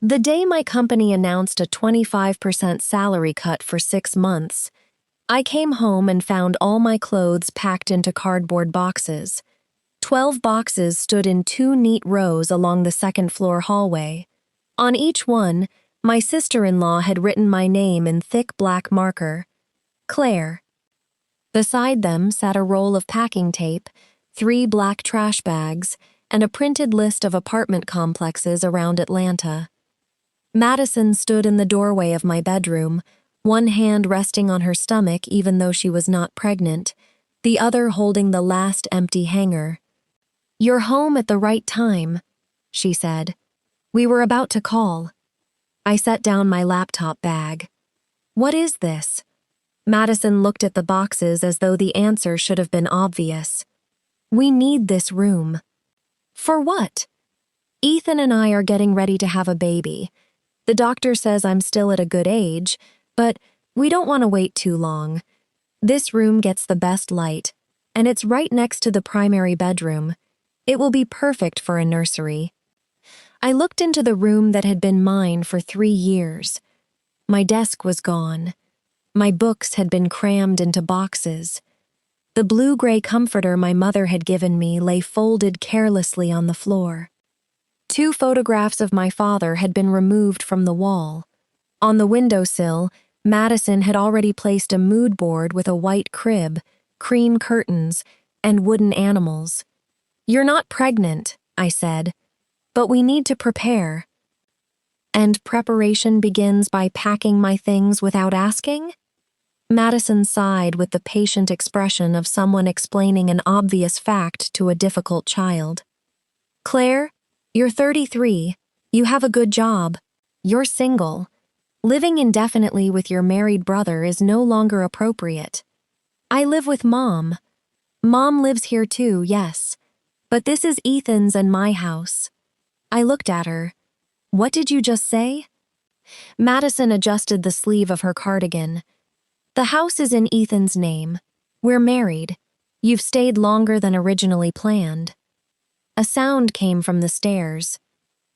The day my company announced a 25% salary cut for 6 months, I came home and found all my clothes packed into cardboard boxes. 12 boxes stood in 2 neat rows along the second-floor hallway. On each one, my sister-in-law had written my name in thick black marker, Claire. Beside them sat a roll of packing tape, 3 black trash bags, and a printed list of apartment complexes around Atlanta. Madison stood in the doorway of my bedroom, one hand resting on her stomach even though she was not pregnant, the other holding the last empty hanger. "You're home at the right time," she said. "We were about to call." I set down my laptop bag. "What is this?" Madison looked at the boxes as though the answer should have been obvious. "We need this room." "For what?" "Ethan and I are getting ready to have a baby. The doctor says I'm still at a good age, but we don't want to wait too long. This room gets the best light, and it's right next to the primary bedroom. It will be perfect for a nursery." I looked into the room that had been mine for 3 years. My desk was gone. My books had been crammed into boxes. The blue-gray comforter my mother had given me lay folded carelessly on the floor. 2 photographs of my father had been removed from the wall. On the windowsill, Madison had already placed a mood board with a white crib, cream curtains, and wooden animals. "You're not pregnant," I said, "but we need to prepare." "And preparation begins by packing my things without asking?" Madison sighed with the patient expression of someone explaining an obvious fact to a difficult child. "Claire, you're 33. You have a good job. You're single. Living indefinitely with your married brother is no longer appropriate. I live with Mom. Mom lives here too, yes. But this is Ethan's and my house." I looked at her. "What did you just say?" Madison adjusted the sleeve of her cardigan. "The house is in Ethan's name. We're married. You've stayed longer than originally planned." A sound came from the stairs.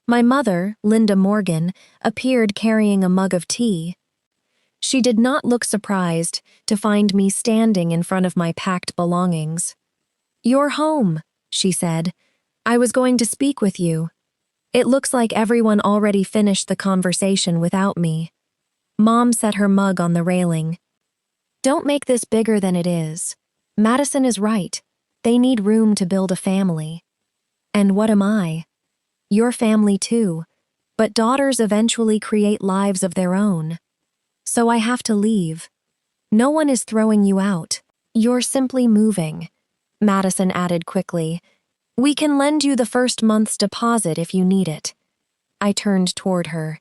My mother, Linda Morgan, appeared carrying a mug of tea. She did not look surprised to find me standing in front of my packed belongings. "You're home," she said. "I was going to speak with you. It looks like everyone already finished the conversation without me." Mom set her mug on the railing. "Don't make this bigger than it is. Madison is right. They need room to build a family." "And what am I?" "Your family too, but daughters eventually create lives of their own. So I have to leave. No one is throwing you out. You're simply moving," Madison added quickly. "We can lend you the first month's deposit if you need it." I turned toward her.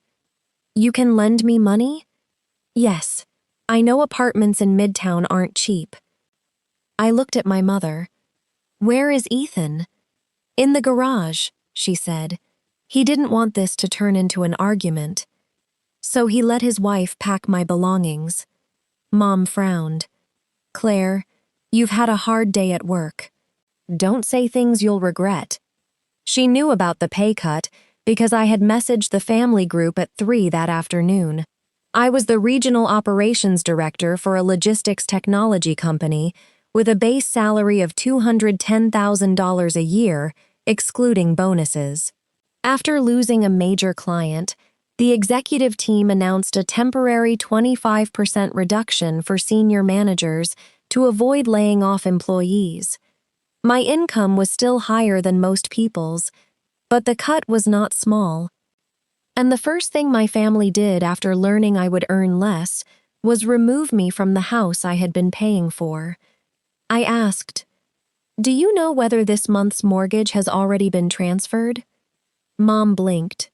"You can lend me money?" "Yes. I know apartments in Midtown aren't cheap." I looked at my mother. "Where is Ethan?" "In the garage," she said. "He didn't want this to turn into an argument. So he let his wife pack my belongings." Mom frowned. "Claire, you've had a hard day at work. Don't say things you'll regret." She knew about the pay cut because I had messaged the family group at 3 that afternoon. I was the regional operations director for a logistics technology company with a base salary of $210,000 a year, excluding bonuses. After losing a major client, the executive team announced a temporary 25% reduction for senior managers to avoid laying off employees. My income was still higher than most people's, but the cut was not small. And the first thing my family did after learning I would earn less was remove me from the house I had been paying for. I asked, "Do you know whether this month's mortgage has already been transferred?" Mom blinked.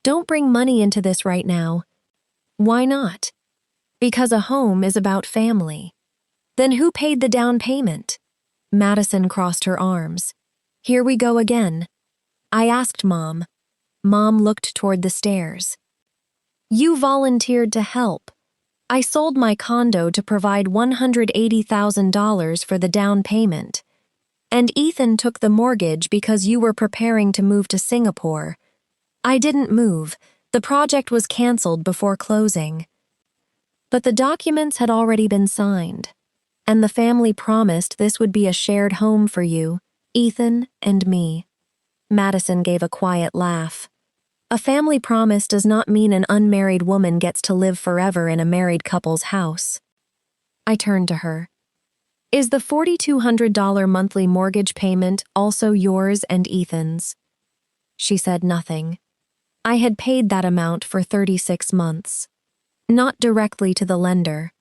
"Don't bring money into this right now." "Why not?" "Because a home is about family." "Then who paid the down payment?" Madison crossed her arms. "Here we go again." I asked Mom. Mom looked toward the stairs. "You volunteered to help. I sold my condo to provide $180,000 for the down payment. And Ethan took the mortgage because you were preparing to move to Singapore. I didn't move, The project was canceled before closing. But the documents had already been signed, and the family promised this would be a shared home for you, Ethan and me. Madison gave a quiet laugh. A family promise does not mean an unmarried woman gets to live forever in a married couple's house. I turned to her. Is the $4,200 monthly mortgage payment also yours and Ethan's? She said nothing. I had paid that amount for 36 months. Not directly to the lender.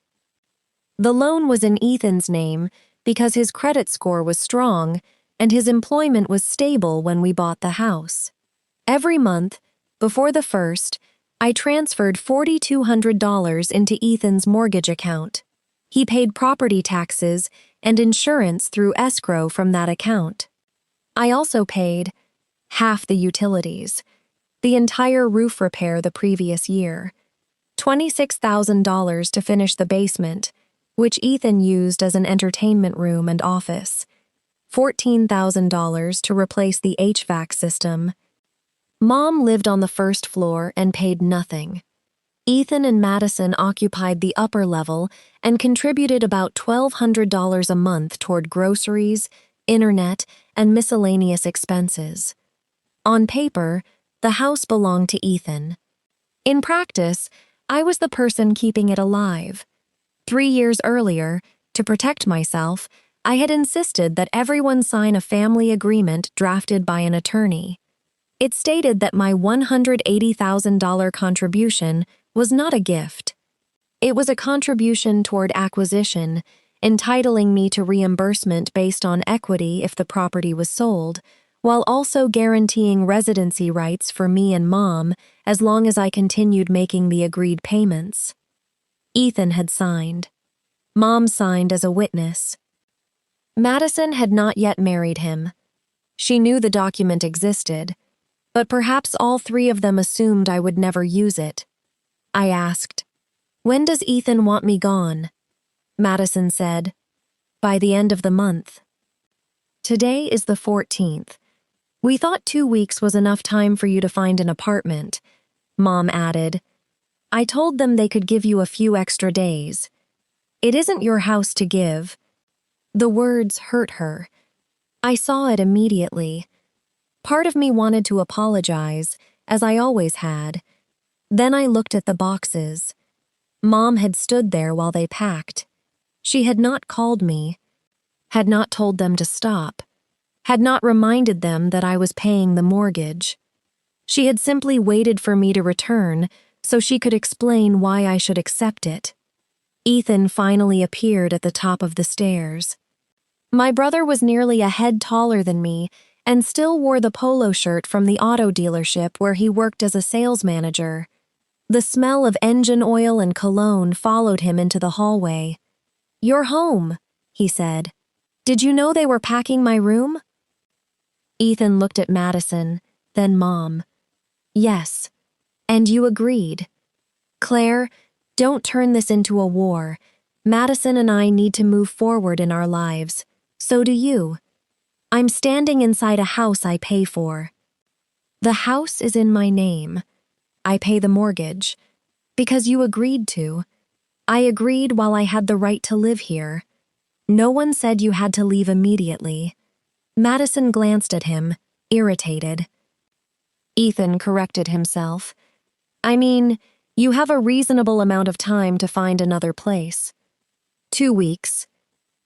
The loan was in Ethan's name because his credit score was strong and his employment was stable when we bought the house. Every month, before the first, I transferred $4,200 into Ethan's mortgage account. He paid property taxes and insurance through escrow from that account. I also paid half the utilities, the entire roof repair the previous year, $26,000 to finish the basement, which Ethan used as an entertainment room and office, $14,000 to replace the HVAC system. Mom lived on the first floor and paid nothing. Ethan and Madison occupied the upper level and contributed about $1,200 a month toward groceries, internet, and miscellaneous expenses. On paper, the house belonged to Ethan. In practice, I was the person keeping it alive. 3 years earlier, to protect myself, I had insisted that everyone sign a family agreement drafted by an attorney. It stated that my $180,000 contribution was not a gift. It was a contribution toward acquisition, entitling me to reimbursement based on equity if the property was sold, while also guaranteeing residency rights for me and Mom as long as I continued making the agreed payments. Ethan had signed. Mom signed as a witness. Madison had not yet married him. She knew the document existed, but perhaps all three of them assumed I would never use it. I asked, "When does Ethan want me gone?" Madison said, "By the end of the month." Today is the 14th. We thought 2 weeks was enough time for you to find an apartment, Mom added. I told them they could give you a few extra days. It isn't your house to give. The words hurt her. I saw it immediately. Part of me wanted to apologize, as I always had. Then I looked at the boxes. Mom had stood there while they packed. She had not called me, had not told them to stop, had not reminded them that I was paying the mortgage. She had simply waited for me to return so she could explain why I should accept it. Ethan finally appeared at the top of the stairs. My brother was nearly a head taller than me and still wore the polo shirt from the auto dealership where he worked as a sales manager. The smell of engine oil and cologne followed him into the hallway. "You're home," he said. "Did you know they were packing my room?" Ethan looked at Madison, then Mom. "Yes, and you agreed. Claire, don't turn this into a war. Madison and I need to move forward in our lives. So do you. I'm standing inside a house I pay for. The house is in my name. I pay the mortgage. Because you agreed to. I agreed while I had the right to live here. No one said you had to leave immediately." Madison glanced at him, irritated. Ethan corrected himself. "I mean, you have a reasonable amount of time to find another place. 2 weeks.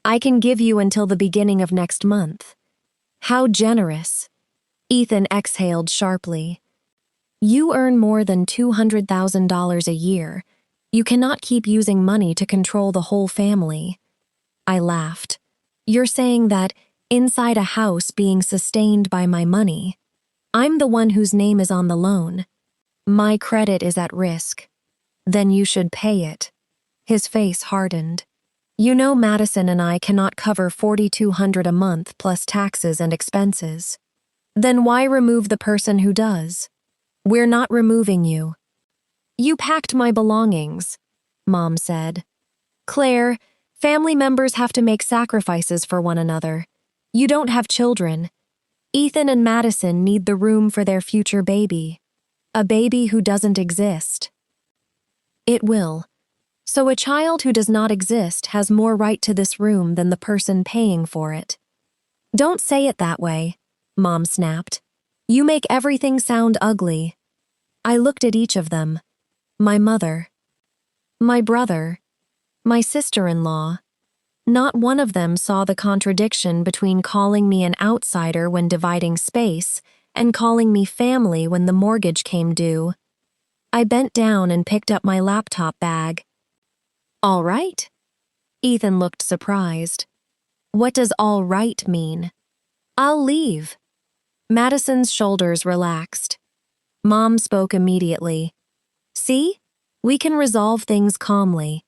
I can give you until the beginning of next month." "How generous." Ethan exhaled sharply. "You earn more than $200,000 a year. You cannot keep using money to control the whole family." I laughed. "You're saying that inside a house being sustained by my money. I'm the one whose name is on the loan. My credit is at risk. Then you should pay it." His face hardened. "You know Madison and I cannot cover $4,200 a month plus taxes and expenses. Then why remove the person who does? We're not removing you." "You packed my belongings," Mom said. "Claire, family members have to make sacrifices for one another. You don't have children. Ethan and Madison need the room for their future baby." A baby who doesn't exist. It will. So a child who does not exist has more right to this room than the person paying for it. Don't say it that way, Mom snapped. You make everything sound ugly. I looked at each of them. My mother. My brother. My sister-in-law. Not one of them saw the contradiction between calling me an outsider when dividing space and calling me family when the mortgage came due. I bent down and picked up my laptop bag. All right? Ethan looked surprised. What does all right mean? I'll leave. Madison's shoulders relaxed. Mom spoke immediately. See? We can resolve things calmly.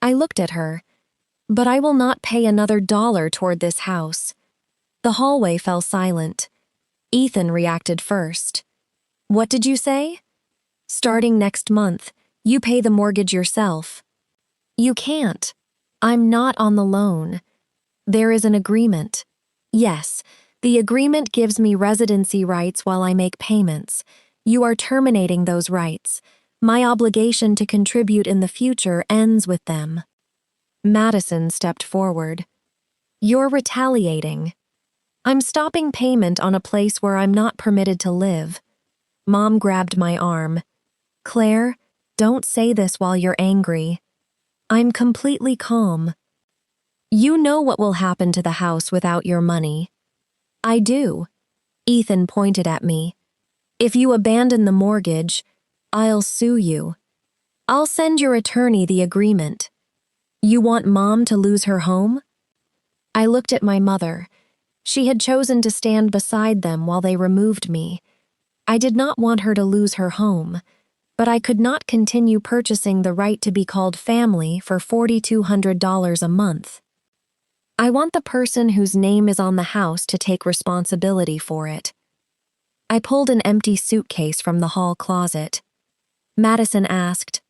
I looked at her. But I will not pay another dollar toward this house. The hallway fell silent. Ethan reacted first. What did you say? Starting next month, you pay the mortgage yourself. You can't. I'm not on the loan. There is an agreement. Yes, the agreement gives me residency rights while I make payments. You are terminating those rights. My obligation to contribute in the future ends with them. Madison stepped forward. You're retaliating. I'm stopping payment on a place where I'm not permitted to live. Mom grabbed my arm. Claire, don't say this while you're angry. I'm completely calm. You know what will happen to the house without your money. I do. Ethan pointed at me. If you abandon the mortgage, I'll sue you. I'll send your attorney the agreement. You want Mom to lose her home? I looked at my mother. She had chosen to stand beside them while they removed me. I did not want her to lose her home, but I could not continue purchasing the right to be called family for $4,200 a month. I want the person whose name is on the house to take responsibility for it. I pulled an empty suitcase from the hall closet. Madison asked,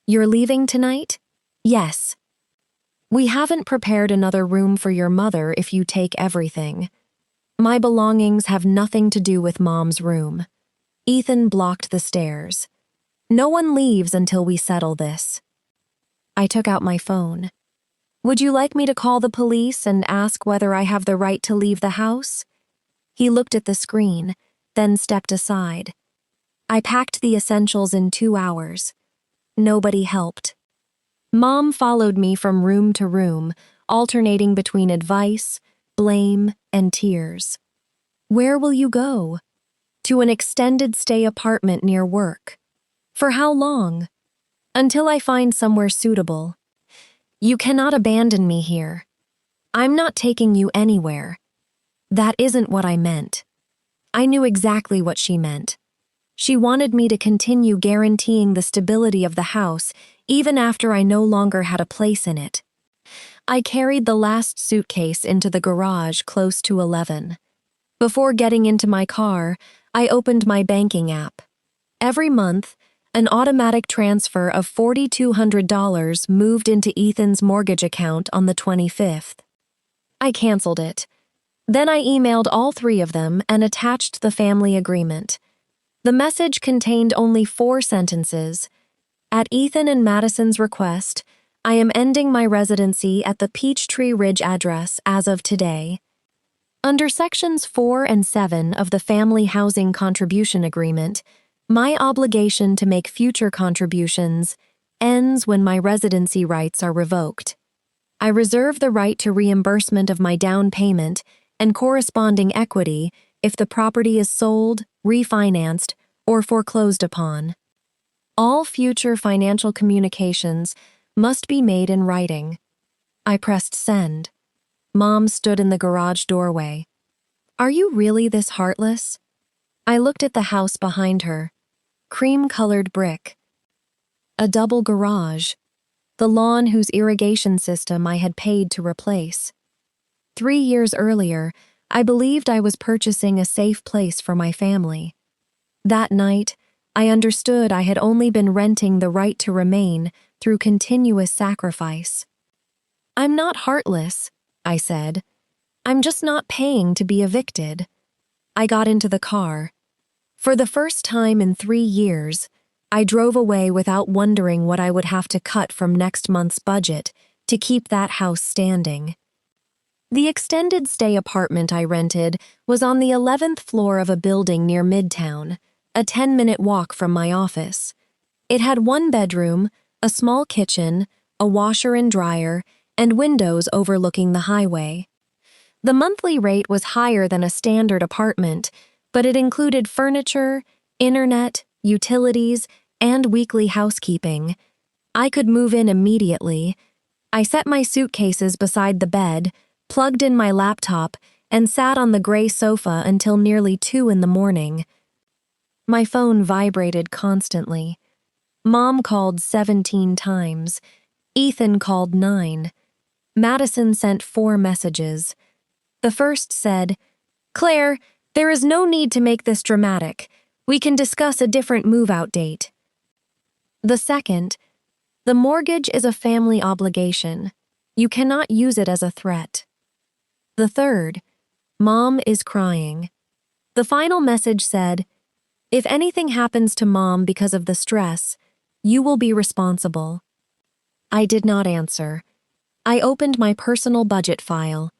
You're leaving tonight? Yes. We haven't prepared another room for your mother if you take everything. My belongings have nothing to do with Mom's room. Ethan blocked the stairs. No one leaves until we settle this. I took out my phone. Would you like me to call the police and ask whether I have the right to leave the house? He looked at the screen, then stepped aside. I packed the essentials in 2 hours. Nobody helped. Mom followed me from room to room, alternating between advice, blame, and tears. Where will you go? To an extended stay apartment near work. For how long? Until I find somewhere suitable. You cannot abandon me here. I'm not taking you anywhere. That isn't what I meant. I knew exactly what she meant. She wanted me to continue guaranteeing the stability of the house even after I no longer had a place in it. I carried the last suitcase into the garage close to 11. Before getting into my car, I opened my banking app. Every month, an automatic transfer of $4,200 moved into Ethan's mortgage account on the 25th. I canceled it. Then I emailed all 3 of them and attached the family agreement. The message contained only 4 sentences. At Ethan and Madison's request, I am ending my residency at the Peachtree Ridge address as of today. Under Sections 4 and 7 of the Family Housing Contribution Agreement, my obligation to make future contributions ends when my residency rights are revoked. I reserve the right to reimbursement of my down payment and corresponding equity if the property is sold, refinanced, or foreclosed upon. All future financial communications must be made in writing. I pressed send. Mom stood in the garage doorway. Are you really this heartless? I looked at the house behind her. Cream-colored brick. A double garage. The lawn whose irrigation system I had paid to replace. 3 years earlier, I believed I was purchasing a safe place for my family. That night, I understood I had only been renting the right to remain through continuous sacrifice. I'm not heartless, I said. I'm just not paying to be evicted. I got into the car. For the first time in 3 years, I drove away without wondering what I would have to cut from next month's budget to keep that house standing. The extended stay apartment I rented was on the 11th floor of a building near Midtown, a 10-minute walk from my office. It had one bedroom, a small kitchen, a washer and dryer, and windows overlooking the highway. The monthly rate was higher than a standard apartment, but it included furniture, internet, utilities, and weekly housekeeping. I could move in immediately. I set my suitcases beside the bed, plugged in my laptop, and sat on the gray sofa until nearly 2 in the morning. My phone vibrated constantly. Mom called 17 times. Ethan called 9. Madison sent 4 messages. The first said, "Claire, there is no need to make this dramatic. We can discuss a different move-out date." The second, "The mortgage is a family obligation. You cannot use it as a threat." The third, "Mom is crying." The final message said, "If anything happens to Mom because of the stress, you will be responsible." I did not answer. I opened my personal budget file.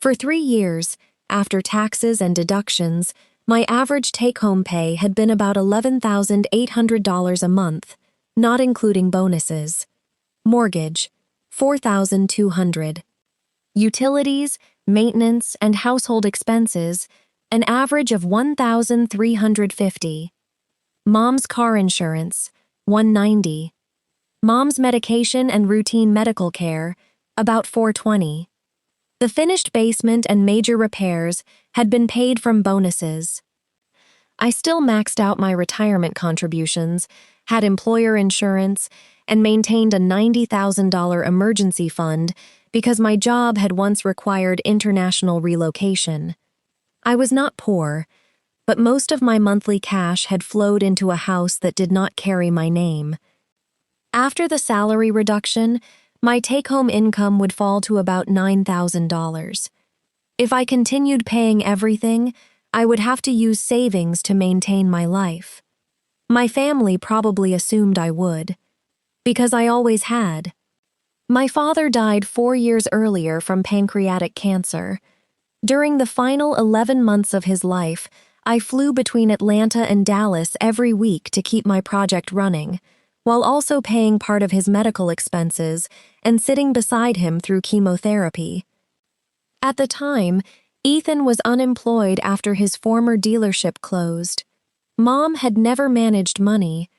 For 3 years, after taxes and deductions, my average take-home pay had been about $11,800 a month, not including bonuses. Mortgage, $4,200. Utilities, maintenance, and household expenses, an average of $1,350. Mom's car insurance, $190. Mom's medication and routine medical care, about $420. The finished basement and major repairs had been paid from bonuses. I still maxed out my retirement contributions, had employer insurance, and maintained a $90,000 emergency fund because my job had once required international relocation. I was not poor, but most of my monthly cash had flowed into a house that did not carry my name. After the salary reduction, my take-home income would fall to about $9,000. If I continued paying everything, I would have to use savings to maintain my life. My family probably assumed I would, because I always had. My father died 4 years earlier from pancreatic cancer. During the final 11 months of his life, I flew between Atlanta and Dallas every week to keep my project running, while also paying part of his medical expenses and sitting beside him through chemotherapy. At the time, Ethan was unemployed after his former dealership closed. Mom had never managed money.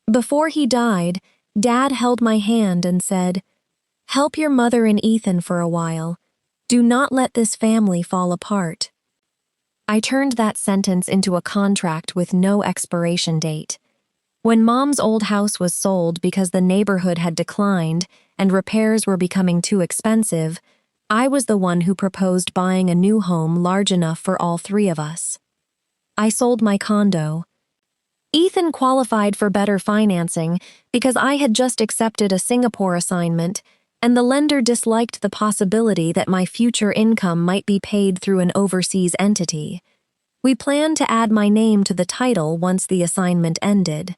Before he died, Dad held my hand and said, "Help your mother and Ethan for a while. Do not let this family fall apart." I turned that sentence into a contract with no expiration date. When Mom's old house was sold because the neighborhood had declined and repairs were becoming too expensive, I was the one who proposed buying a new home large enough for all 3 of us. I sold my condo. Ethan qualified for better financing because I had just accepted a Singapore assignment, and the lender disliked the possibility that my future income might be paid through an overseas entity. We planned to add my name to the title once the assignment ended.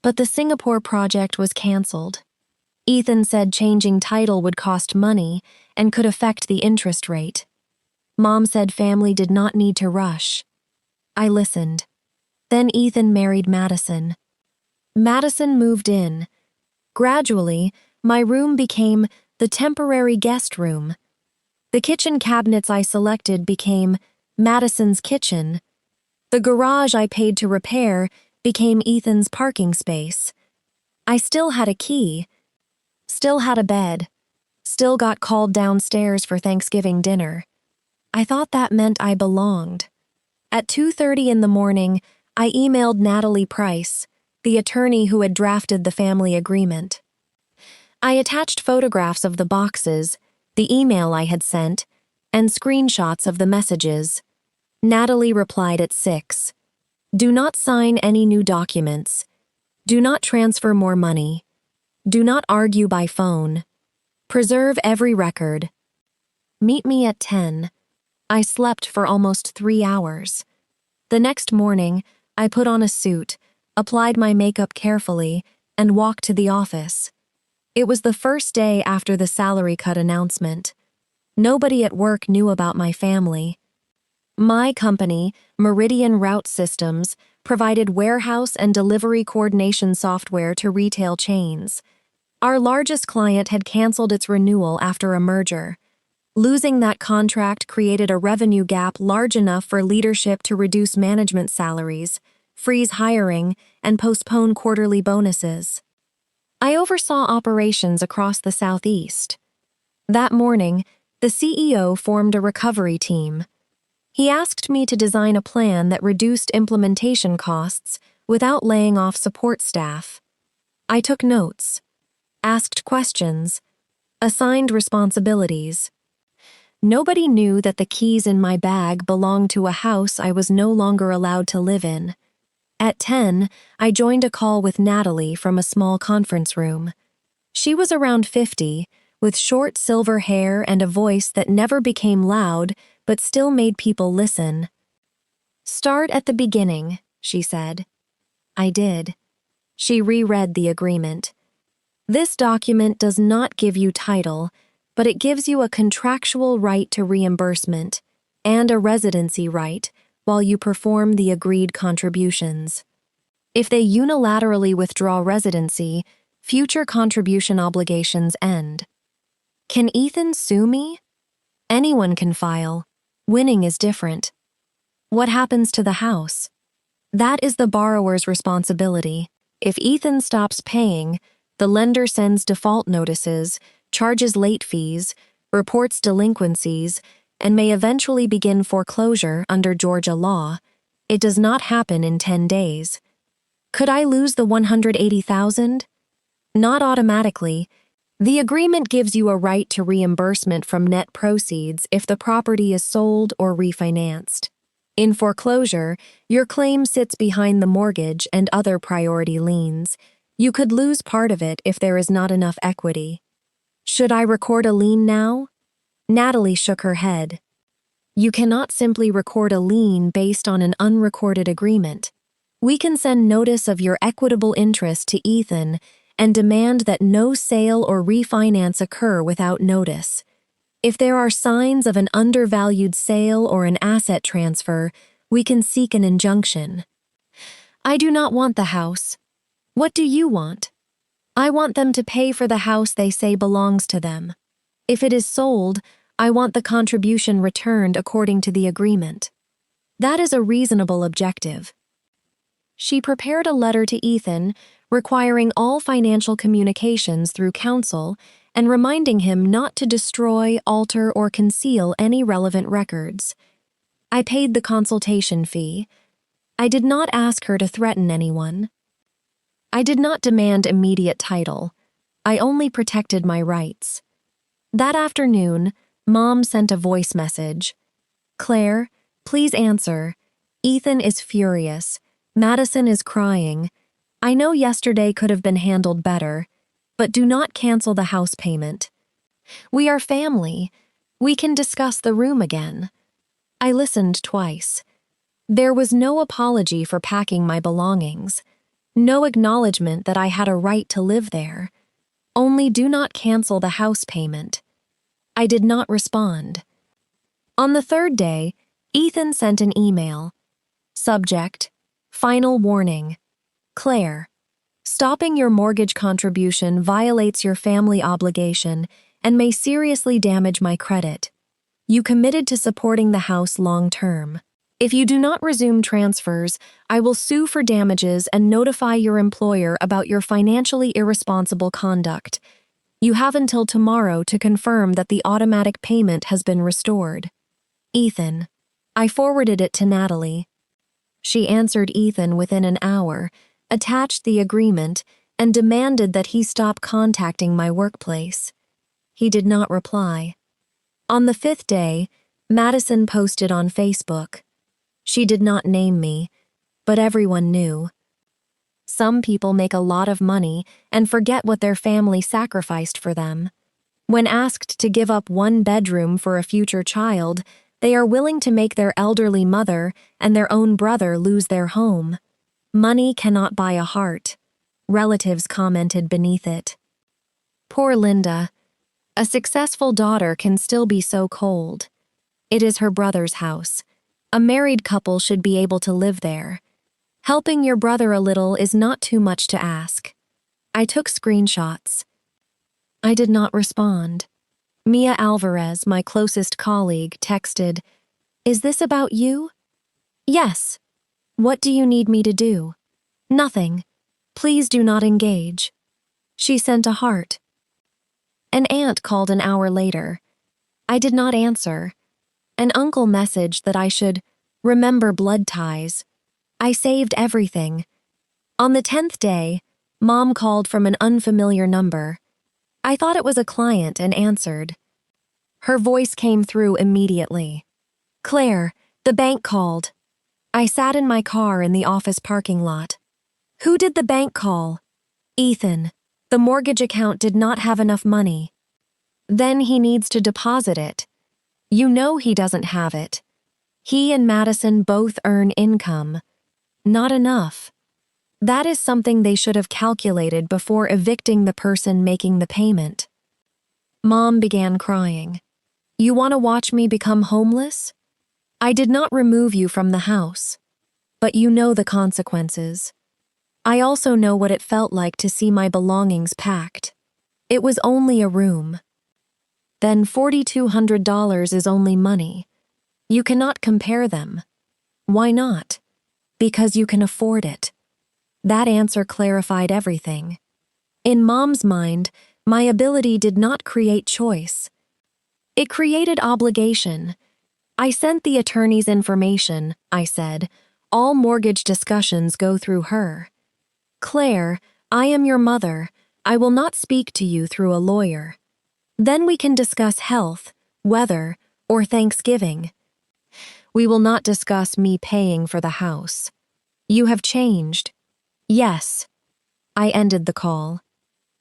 But the Singapore project was canceled. Ethan said changing title would cost money and could affect the interest rate. Mom said family did not need to rush. I listened. Then Ethan married Madison. Madison moved in. Gradually, my room became the temporary guest room. The kitchen cabinets I selected became Madison's kitchen. The garage I paid to repair became Ethan's parking space. I still had a key, still had a bed, still got called downstairs for Thanksgiving dinner. I thought that meant I belonged. At 2:30 in the morning, I emailed Natalie Price, the attorney who had drafted the family agreement. I attached photographs of the boxes, the email I had sent, and screenshots of the messages. Natalie replied at 6. "Do not sign any new documents. Do not transfer more money. Do not argue by phone. Preserve every record. Meet me at 10. I slept for almost 3 hours. The next morning, I put on a suit, applied my makeup carefully, and walked to the office. It was the first day after the salary cut announcement. Nobody at work knew about my family. My company, Meridian Route Systems, provided warehouse and delivery coordination software to retail chains. Our largest client had canceled its renewal after a merger. Losing that contract created a revenue gap large enough for leadership to reduce management salaries, freeze hiring, and postpone quarterly bonuses. I oversaw operations across the Southeast. That morning, the CEO formed a recovery team. He asked me to design a plan that reduced implementation costs without laying off support staff. I took notes, asked questions, assigned responsibilities. Nobody knew that the keys in my bag belonged to a house I was no longer allowed to live in. At 10, I joined a call with Natalie from a small conference room. She was around 50, with short silver hair and a voice that never became loud but still made people listen. "Start at the beginning," she said. I did. She reread the agreement. "This document does not give you title, but it gives you a contractual right to reimbursement and a residency right while you perform the agreed contributions. If they unilaterally withdraw residency, future contribution obligations end." Can Ethan sue me? Anyone can file. Winning is different. What happens to the house? That is the borrower's responsibility. If Ethan stops paying, the lender sends default notices, charges late fees, reports delinquencies, and may eventually begin foreclosure under Georgia law. It does not happen in 10 days. Could I lose the $180,000? Not automatically. The agreement gives you a right to reimbursement from net proceeds if the property is sold or refinanced. In foreclosure, your claim sits behind the mortgage and other priority liens. You could lose part of it if there is not enough equity. Should I record a lien now? Natalie shook her head. You cannot simply record a lien based on an unrecorded agreement. We can send notice of your equitable interest to Ethan and demand that no sale or refinance occur without notice. If there are signs of an undervalued sale or an asset transfer, we can seek an injunction. I do not want the house. What do you want? I want them to pay for the house they say belongs to them. If it is sold, I want the contribution returned according to the agreement. That is a reasonable objective. She prepared a letter to Ethan requiring all financial communications through counsel and reminding him not to destroy, alter, or conceal any relevant records. I paid the consultation fee. I did not ask her to threaten anyone. I did not demand immediate title. I only protected my rights. That afternoon, Mom sent a voice message. "Claire, please answer. Ethan is furious. Madison is crying. I know yesterday could have been handled better, but do not cancel the house payment. We are family. We can discuss the room again." I listened twice. There was no apology for packing my belongings, no acknowledgement that I had a right to live there. Only do not cancel the house payment. I did not respond. On the third day, Ethan sent an email. Subject: Final warning. Claire, stopping your mortgage contribution violates your family obligation and may seriously damage my credit. You committed to supporting the house long term. If you do not resume transfers, I will sue for damages and notify your employer about your financially irresponsible conduct. You have until tomorrow to confirm that the automatic payment has been restored. Ethan. I forwarded it to Natalie. She answered Ethan within an hour, attached the agreement, and demanded that he stop contacting my workplace. He did not reply. On the 5th day, Madison posted on Facebook. She did not name me, but everyone knew. Some people make a lot of money and forget what their family sacrificed for them. When asked to give up one bedroom for a future child, They are willing to make their elderly mother and their own brother lose their home. Money cannot buy a heart, relatives commented beneath it. Poor Linda. A successful daughter can still be so cold. It is her brother's house. A married couple should be able to live there. Helping your brother a little is not too much to ask. I took screenshots. I did not respond. Mia Alvarez, my closest colleague, texted, "Is this about you?" "Yes." "What do you need me to do?" "Nothing. Please do not engage." She sent a heart. An aunt called an hour later. I did not answer. An uncle messaged that I should remember blood ties. I saved everything. On the 10th day, Mom called from an unfamiliar number. I thought it was a client and answered. Her voice came through immediately. "Claire, the bank called." I sat in my car in the office parking lot. "Who did the bank call?" "Ethan. The mortgage account did not have enough money." "Then he needs to deposit it. You know he doesn't have it. He and Madison both earn income. Not enough. That is something they should have calculated before evicting the person making the payment." Mom began crying. "You want to watch me become homeless? I did not remove you from the house. But you know the consequences. I also know what it felt like to see my belongings packed. It was only a room. Then $4,200 is only money. You cannot compare them. Why not? Because you can afford it." That answer clarified everything. In Mom's mind, my ability did not create choice. It created obligation. "I sent the attorney's information," I said. "All mortgage discussions go through her." "Claire, I am your mother. I will not speak to you through a lawyer. Then we can discuss health, weather, or Thanksgiving. We will not discuss me paying for the house. You have changed." "Yes." I ended the call.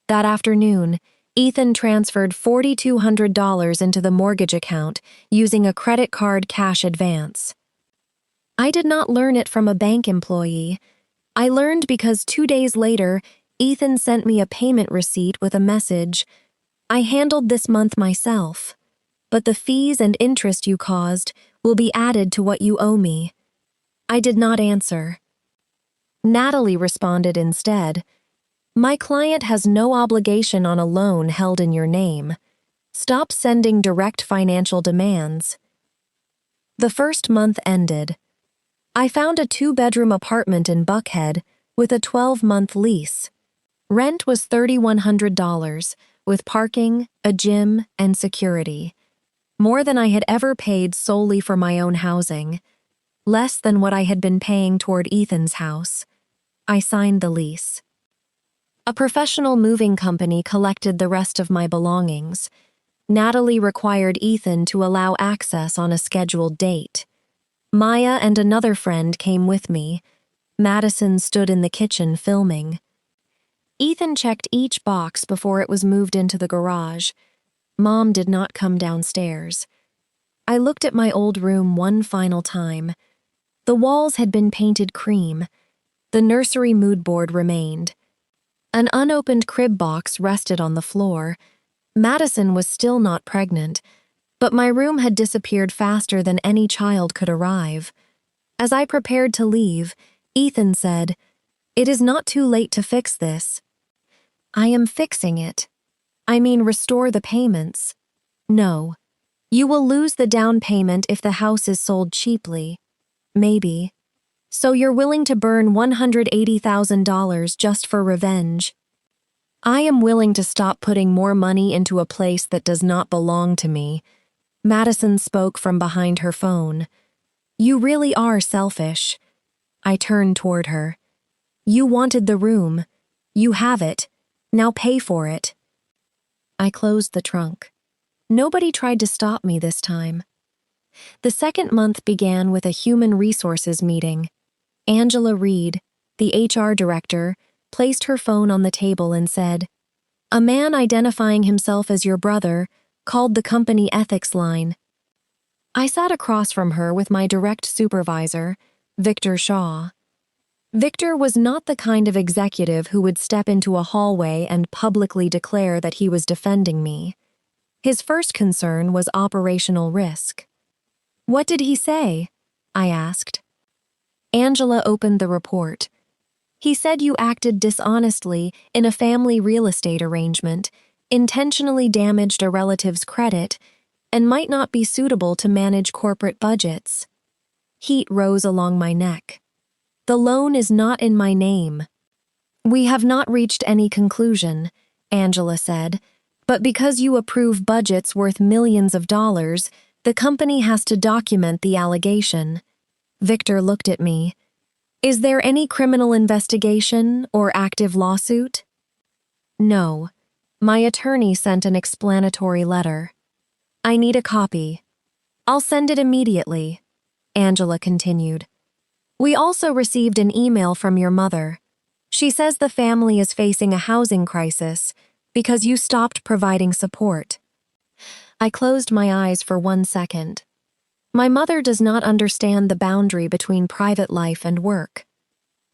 That afternoon, Ethan transferred $4,200 into the mortgage account using a credit card cash advance. I did not learn it from a bank employee. I learned because 2 days later, Ethan sent me a payment receipt with a message, "I handled this month myself, but the fees and interest you caused will be added to what you owe me." I did not answer. Natalie responded instead, "My client has no obligation on a loan held in your name. Stop sending direct financial demands." The first month ended. I found a 2-bedroom apartment in Buckhead with a 12-month lease. Rent was $3,100, with parking, a gym, and security. More than I had ever paid solely for my own housing. Less than what I had been paying toward Ethan's house. I signed the lease. A professional moving company collected the rest of my belongings. Natalie required Ethan to allow access on a scheduled date. Maya and another friend came with me. Madison stood in the kitchen filming. Ethan checked each box before it was moved into the garage. Mom did not come downstairs. I looked at my old room one final time. The walls had been painted cream. The nursery mood board remained. An unopened crib box rested on the floor. Madison was still not pregnant, but my room had disappeared faster than any child could arrive. As I prepared to leave, Ethan said, "It is not too late to fix this." "I am fixing it. I mean restore the payments." "No. You will lose the down payment if the house is sold cheaply." "Maybe. So you're willing to burn $180,000 just for revenge?" "I am willing to stop putting more money into a place that does not belong to me." Madison spoke from behind her phone. "You really are selfish." I turned toward her. "You wanted the room. You have it. Now pay for it." I closed the trunk. Nobody tried to stop me this time. The second month began with a human resources meeting. Angela Reed, the HR director, placed her phone on the table and said, "A man identifying himself as your brother called the company ethics line." I sat across from her with my direct supervisor, Victor Shaw. Victor was not the kind of executive who would step into a hallway and publicly declare that he was defending me. His first concern was operational risk. "What did he say?" I asked. Angela opened the report. "He said you acted dishonestly in a family real estate arrangement, intentionally damaged a relative's credit, and might not be suitable to manage corporate budgets." Heat rose along my neck. "The loan is not in my name." "We have not reached any conclusion," Angela said, "but because you approve budgets worth millions of dollars, the company has to document the allegation." Victor looked at me. "Is there any criminal investigation or active lawsuit?" "No. My attorney sent an explanatory letter." "I need a copy." "I'll send it immediately," Angela continued. "We also received an email from your mother. She says the family is facing a housing crisis because you stopped providing support." I closed my eyes for 1 second. My mother does not understand the boundary between private life and work.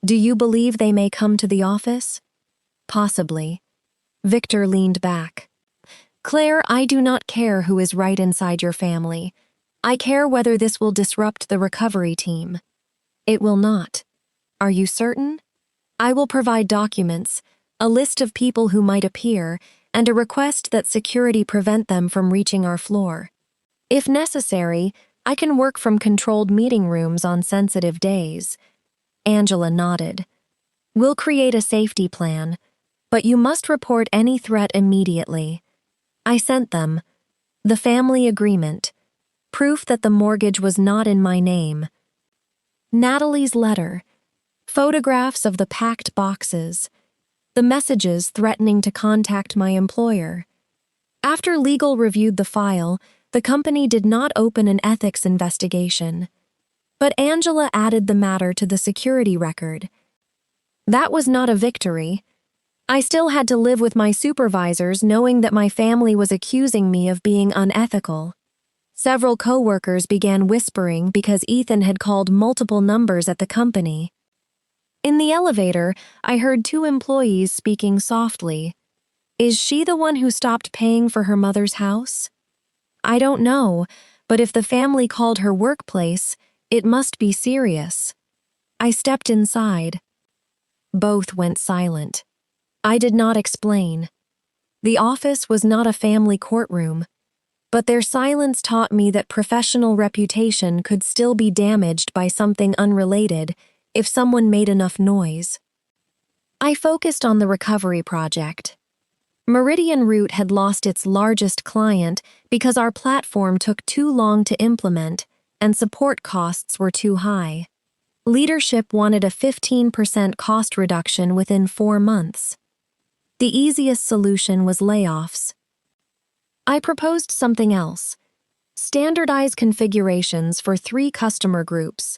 "Do you believe they may come to the office?" "Possibly." Victor leaned back. "Claire, I do not care who is right inside your family. I care whether this will disrupt the recovery team." "It will not." "Are you certain?" "I will provide documents, a list of people who might appear, and a request that security prevent them from reaching our floor. If necessary, I can work from controlled meeting rooms on sensitive days." Angela nodded. "We'll create a safety plan, but you must report any threat immediately." I sent them the family agreement, proof that the mortgage was not in my name, Natalie's letter, photographs of the packed boxes, the messages threatening to contact my employer. After legal reviewed the file, the company did not open an ethics investigation. But Angela added the matter to the security record. That was not a victory. I still had to live with my supervisors knowing that my family was accusing me of being unethical. Several coworkers began whispering because Ethan had called multiple numbers at the company. In the elevator, I heard 2 employees speaking softly. "Is she the one who stopped paying for her mother's house?" "I don't know, but if the family called her workplace, it must be serious." I stepped inside. Both went silent. I did not explain. The office was not a family courtroom, but their silence taught me that professional reputation could still be damaged by something unrelated if someone made enough noise. I focused on the recovery project. Meridian Root had lost its largest client because our platform took too long to implement and support costs were too high. Leadership wanted a 15% cost reduction within 4 months. The easiest solution was layoffs. I proposed something else. Standardize configurations for 3 customer groups,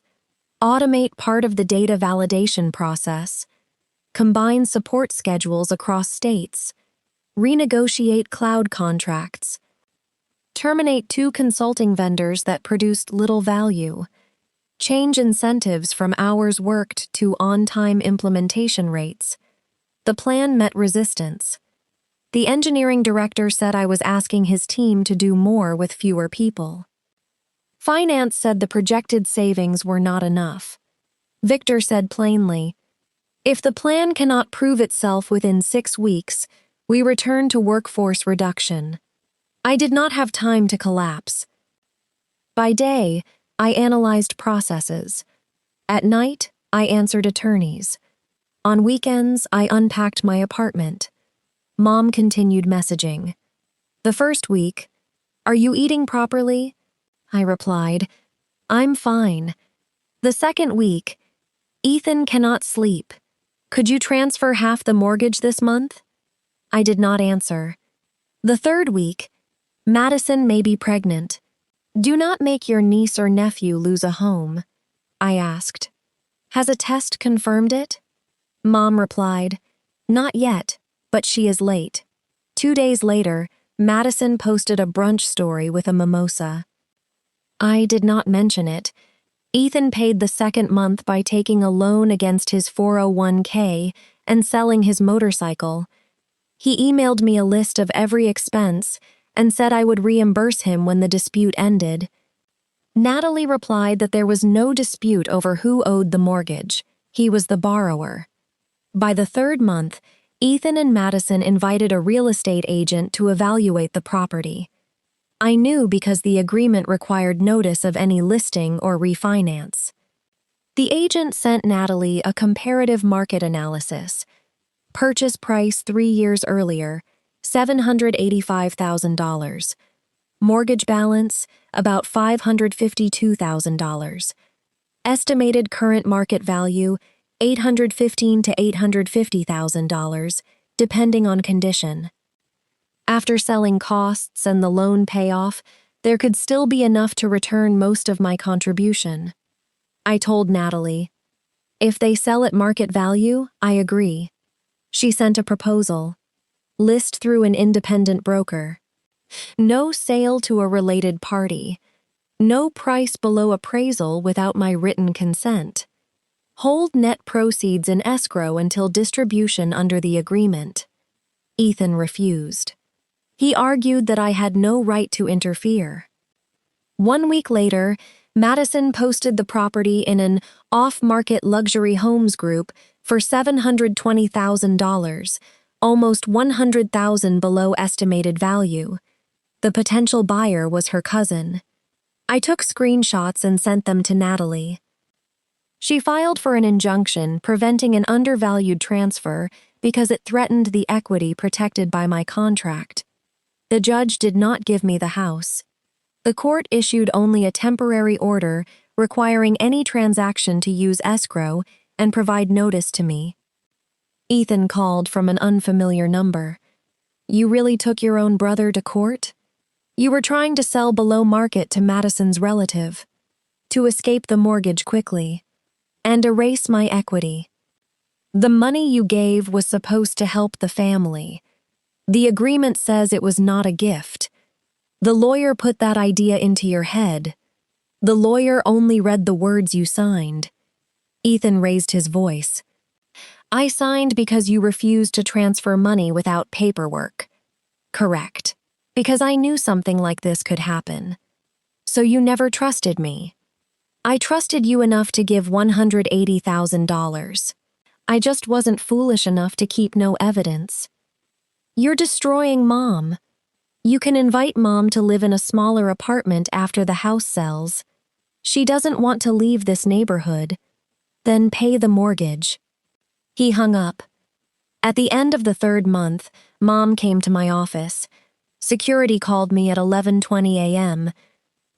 automate part of the data validation process, combine support schedules across states, renegotiate cloud contracts, terminate 2 consulting vendors that produced little value, change incentives from hours worked to on-time implementation rates. The plan met resistance. The engineering director said I was asking his team to do more with fewer people. Finance said the projected savings were not enough. Victor said plainly, "If the plan cannot prove itself within 6 weeks, we return to workforce reduction." I did not have time to collapse. By day, I analyzed processes. At night, I answered attorneys. On weekends, I unpacked my apartment. Mom continued messaging. The first week, "Are you eating properly?" I replied, "I'm fine." The second week, "Ethan cannot sleep. Could you transfer half the mortgage this month?" I did not answer. The third week, "Madison may be pregnant. Do not make your niece or nephew lose a home." I asked, "Has a test confirmed it?" Mom replied, "Not yet, but she is late." 2 days later, Madison posted a brunch story with a mimosa. I did not mention it. Ethan paid the second month by taking a loan against his 401k and selling his motorcycle. He emailed me a list of every expense and said I would reimburse him when the dispute ended. Natalie replied that there was no dispute over who owed the mortgage. He was the borrower. By the third month, Ethan and Madison invited a real estate agent to evaluate the property. I knew because the agreement required notice of any listing or refinance. The agent sent Natalie a comparative market analysis. Purchase price 3 years earlier, $785,000. Mortgage balance, about $552,000. Estimated current market value, $815,000 to $850,000, depending on condition. After selling costs and the loan payoff, there could still be enough to return most of my contribution. I told Natalie, if they sell at market value, I agree. She sent a proposal. List through an independent broker. No sale to a related party. No price below appraisal without my written consent. Hold net proceeds in escrow until distribution under the agreement. Ethan refused. He argued that I had no right to interfere. 1 week later, Madison posted the property in an off-market luxury homes group for $720,000, almost $100,000 below estimated value. The potential buyer was her cousin. I took screenshots and sent them to Natalie. She filed for an injunction preventing an undervalued transfer because it threatened the equity protected by my contract. The judge did not give me the house. The court issued only a temporary order requiring any transaction to use escrow and provide notice to me. Ethan called from an unfamiliar number. You really took your own brother to court? You were trying to sell below market to Madison's relative, to escape the mortgage quickly, and erase my equity. The money you gave was supposed to help the family. The agreement says it was not a gift. The lawyer put that idea into your head. The lawyer only read the words you signed. Ethan raised his voice. I signed because you refused to transfer money without paperwork. Correct. Because I knew something like this could happen. So you never trusted me. I trusted you enough to give $180,000. I just wasn't foolish enough to keep no evidence. You're destroying Mom. You can invite Mom to live in a smaller apartment after the house sells. She doesn't want to leave this neighborhood. Then pay the mortgage. He hung up. At the end of the third month, Mom came to my office. Security called me at 11:20 a.m.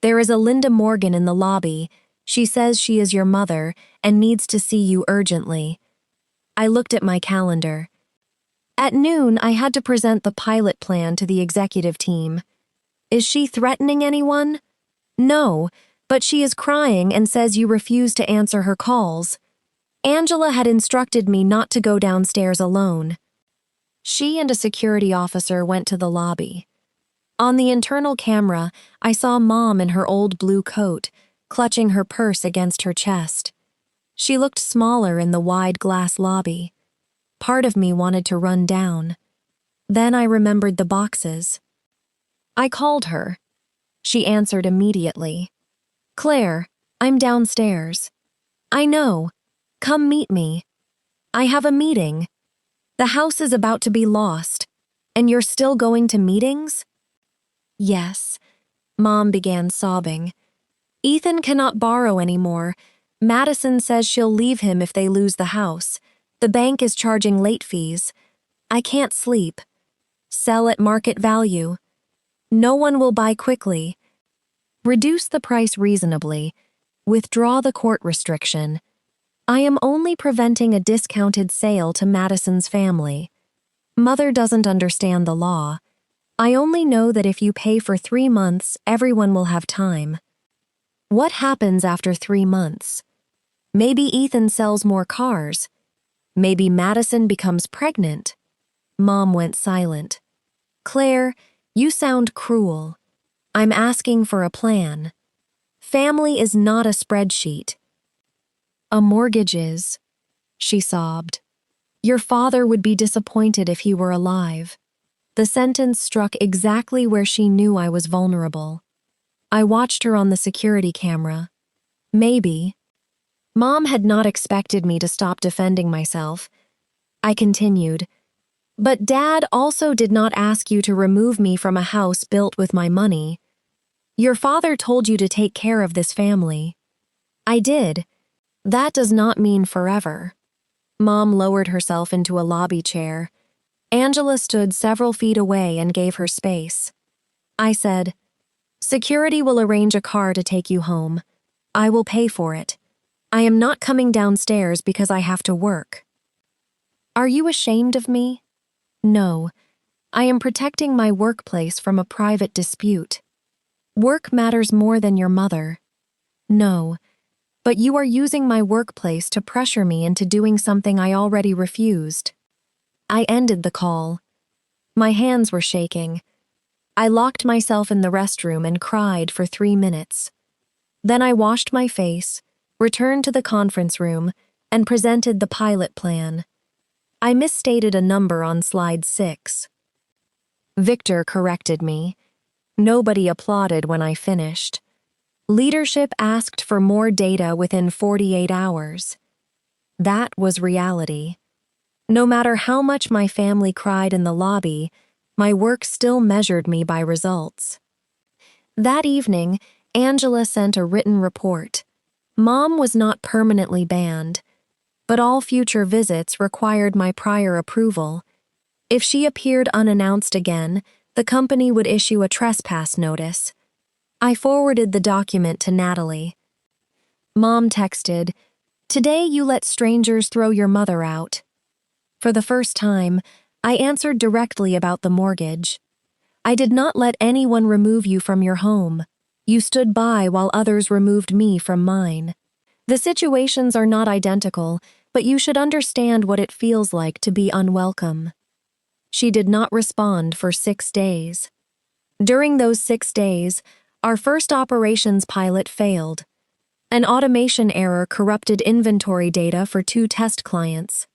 There is a Linda Morgan in the lobby. She says she is your mother and needs to see you urgently. I looked at my calendar. At noon, I had to present the pilot plan to the executive team. Is she threatening anyone? No, but she is crying and says you refuse to answer her calls. Angela had instructed me not to go downstairs alone. She and a security officer went to the lobby. On the internal camera, I saw Mom in her old blue coat, clutching her purse against her chest. She looked smaller in the wide glass lobby. Part of me wanted to run down. Then I remembered the boxes. I called her. She answered immediately. Claire, I'm downstairs. I know. Come meet me. I have a meeting. The house is about to be lost, and you're still going to meetings? Yes. Mom began sobbing. Ethan cannot borrow anymore. Madison says she'll leave him if they lose the house. The bank is charging late fees. I can't sleep. Sell at market value. No one will buy quickly. Reduce the price reasonably. Withdraw the court restriction. I am only preventing a discounted sale to Madison's family. Mother doesn't understand the law. I only know that if you pay for 3 months, everyone will have time. What happens after 3 months? Maybe Ethan sells more cars. Maybe Madison becomes pregnant. Mom went silent. Claire, you sound cruel. I'm asking for a plan. Family is not a spreadsheet. A mortgage is, she sobbed. Your father would be disappointed if he were alive. The sentence struck exactly where she knew I was vulnerable. I watched her on the security camera. Maybe. Mom had not expected me to stop defending myself. I continued. But Dad also did not ask you to remove me from a house built with my money. Your father told you to take care of this family. I did. That does not mean forever. Mom lowered herself into a lobby chair. Angela stood several feet away and gave her space. I said, Security will arrange a car to take you home. I will pay for it. I am not coming downstairs because I have to work. Are you ashamed of me? No. I am protecting my workplace from a private dispute. Work matters more than your mother. No. But you are using my workplace to pressure me into doing something I already refused. I ended the call. My hands were shaking. I locked myself in the restroom and cried for 3 minutes. Then I washed my face, returned to the conference room, and presented the pilot plan. I misstated a number on slide 6. Victor corrected me. Nobody applauded when I finished. Leadership asked for more data within 48 hours. That was reality. No matter how much my family cried in the lobby, my work still measured me by results. That evening, Angela sent a written report. Mom was not permanently banned, but all future visits required my prior approval. If she appeared unannounced again, the company would issue a trespass notice. I forwarded the document to Natalie. Mom texted, Today you let strangers throw your mother out. For the first time, I answered directly about the mortgage. I did not let anyone remove you from your home. You stood by while others removed me from mine. The situations are not identical, but you should understand what it feels like to be unwelcome. She did not respond for 6 days. During those 6 days, our first operations pilot failed. An automation error corrupted inventory data for 2 test clients.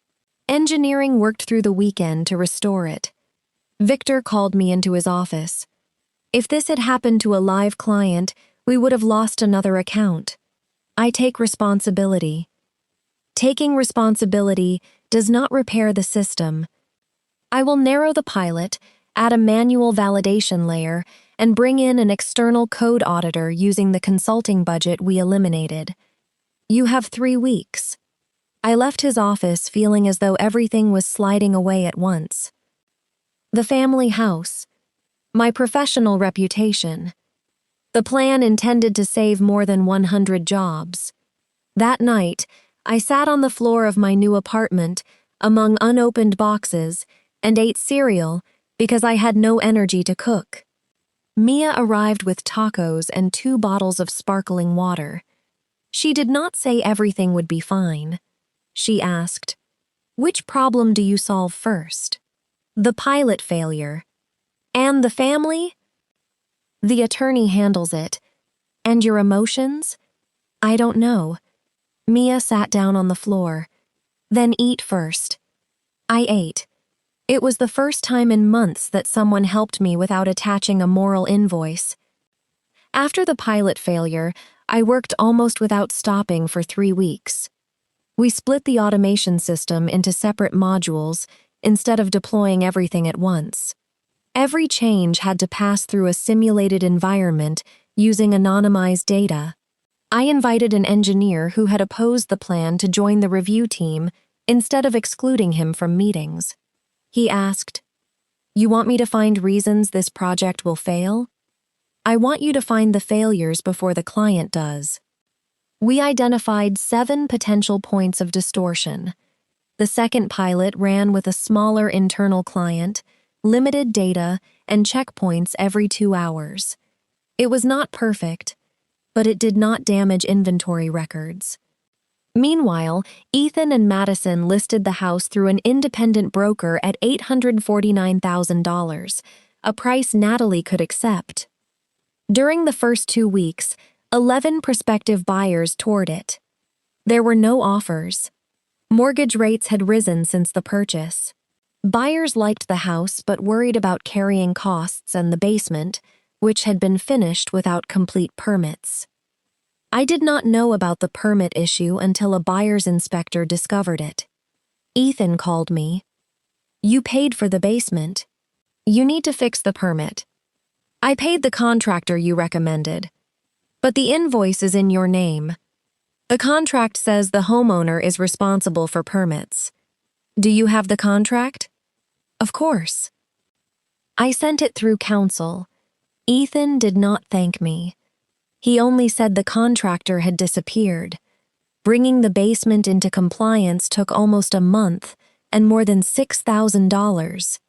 Engineering worked through the weekend to restore it. Victor called me into his office. If this had happened to a live client, we would have lost another account. I take responsibility. Taking responsibility does not repair the system. I will narrow the pilot, add a manual validation layer, and bring in an external code auditor using the consulting budget we eliminated. You have 3 weeks. I left his office feeling as though everything was sliding away at once. The family house. My professional reputation. The plan intended to save more than 100 jobs. That night, I sat on the floor of my new apartment, among unopened boxes, and ate cereal because I had no energy to cook. Mia arrived with tacos and 2 bottles of sparkling water. She did not say everything would be fine. She asked, Which problem do you solve first? The pilot failure. And the family? The attorney handles it. And your emotions? I don't know. Mia sat down on the floor. Then eat first. I ate. It was the first time in months that someone helped me without attaching a moral invoice. After the pilot failure, I worked almost without stopping for 3 weeks. We split the automation system into separate modules instead of deploying everything at once. Every change had to pass through a simulated environment using anonymized data. I invited an engineer who had opposed the plan to join the review team instead of excluding him from meetings. He asked, You want me to find reasons this project will fail? I want you to find the failures before the client does. We identified 7 potential points of distortion. The second pilot ran with a smaller internal client, limited data, and checkpoints every 2 hours. It was not perfect, but it did not damage inventory records. Meanwhile, Ethan and Madison listed the house through an independent broker at $849,000, a price Natalie could accept. During the first 2 weeks, 11 prospective buyers toured it. There were no offers. Mortgage rates had risen since the purchase. Buyers liked the house but worried about carrying costs and the basement, which had been finished without complete permits. I did not know about the permit issue until a buyer's inspector discovered it. Ethan called me. "You paid for the basement. You need to fix the permit. I paid the contractor you recommended. But the invoice is in your name. The contract says the homeowner is responsible for permits. Do you have the contract?" "Of course." I sent it through counsel. Ethan did not thank me. He only said the contractor had disappeared. Bringing the basement into compliance took almost a month and more than $6,000.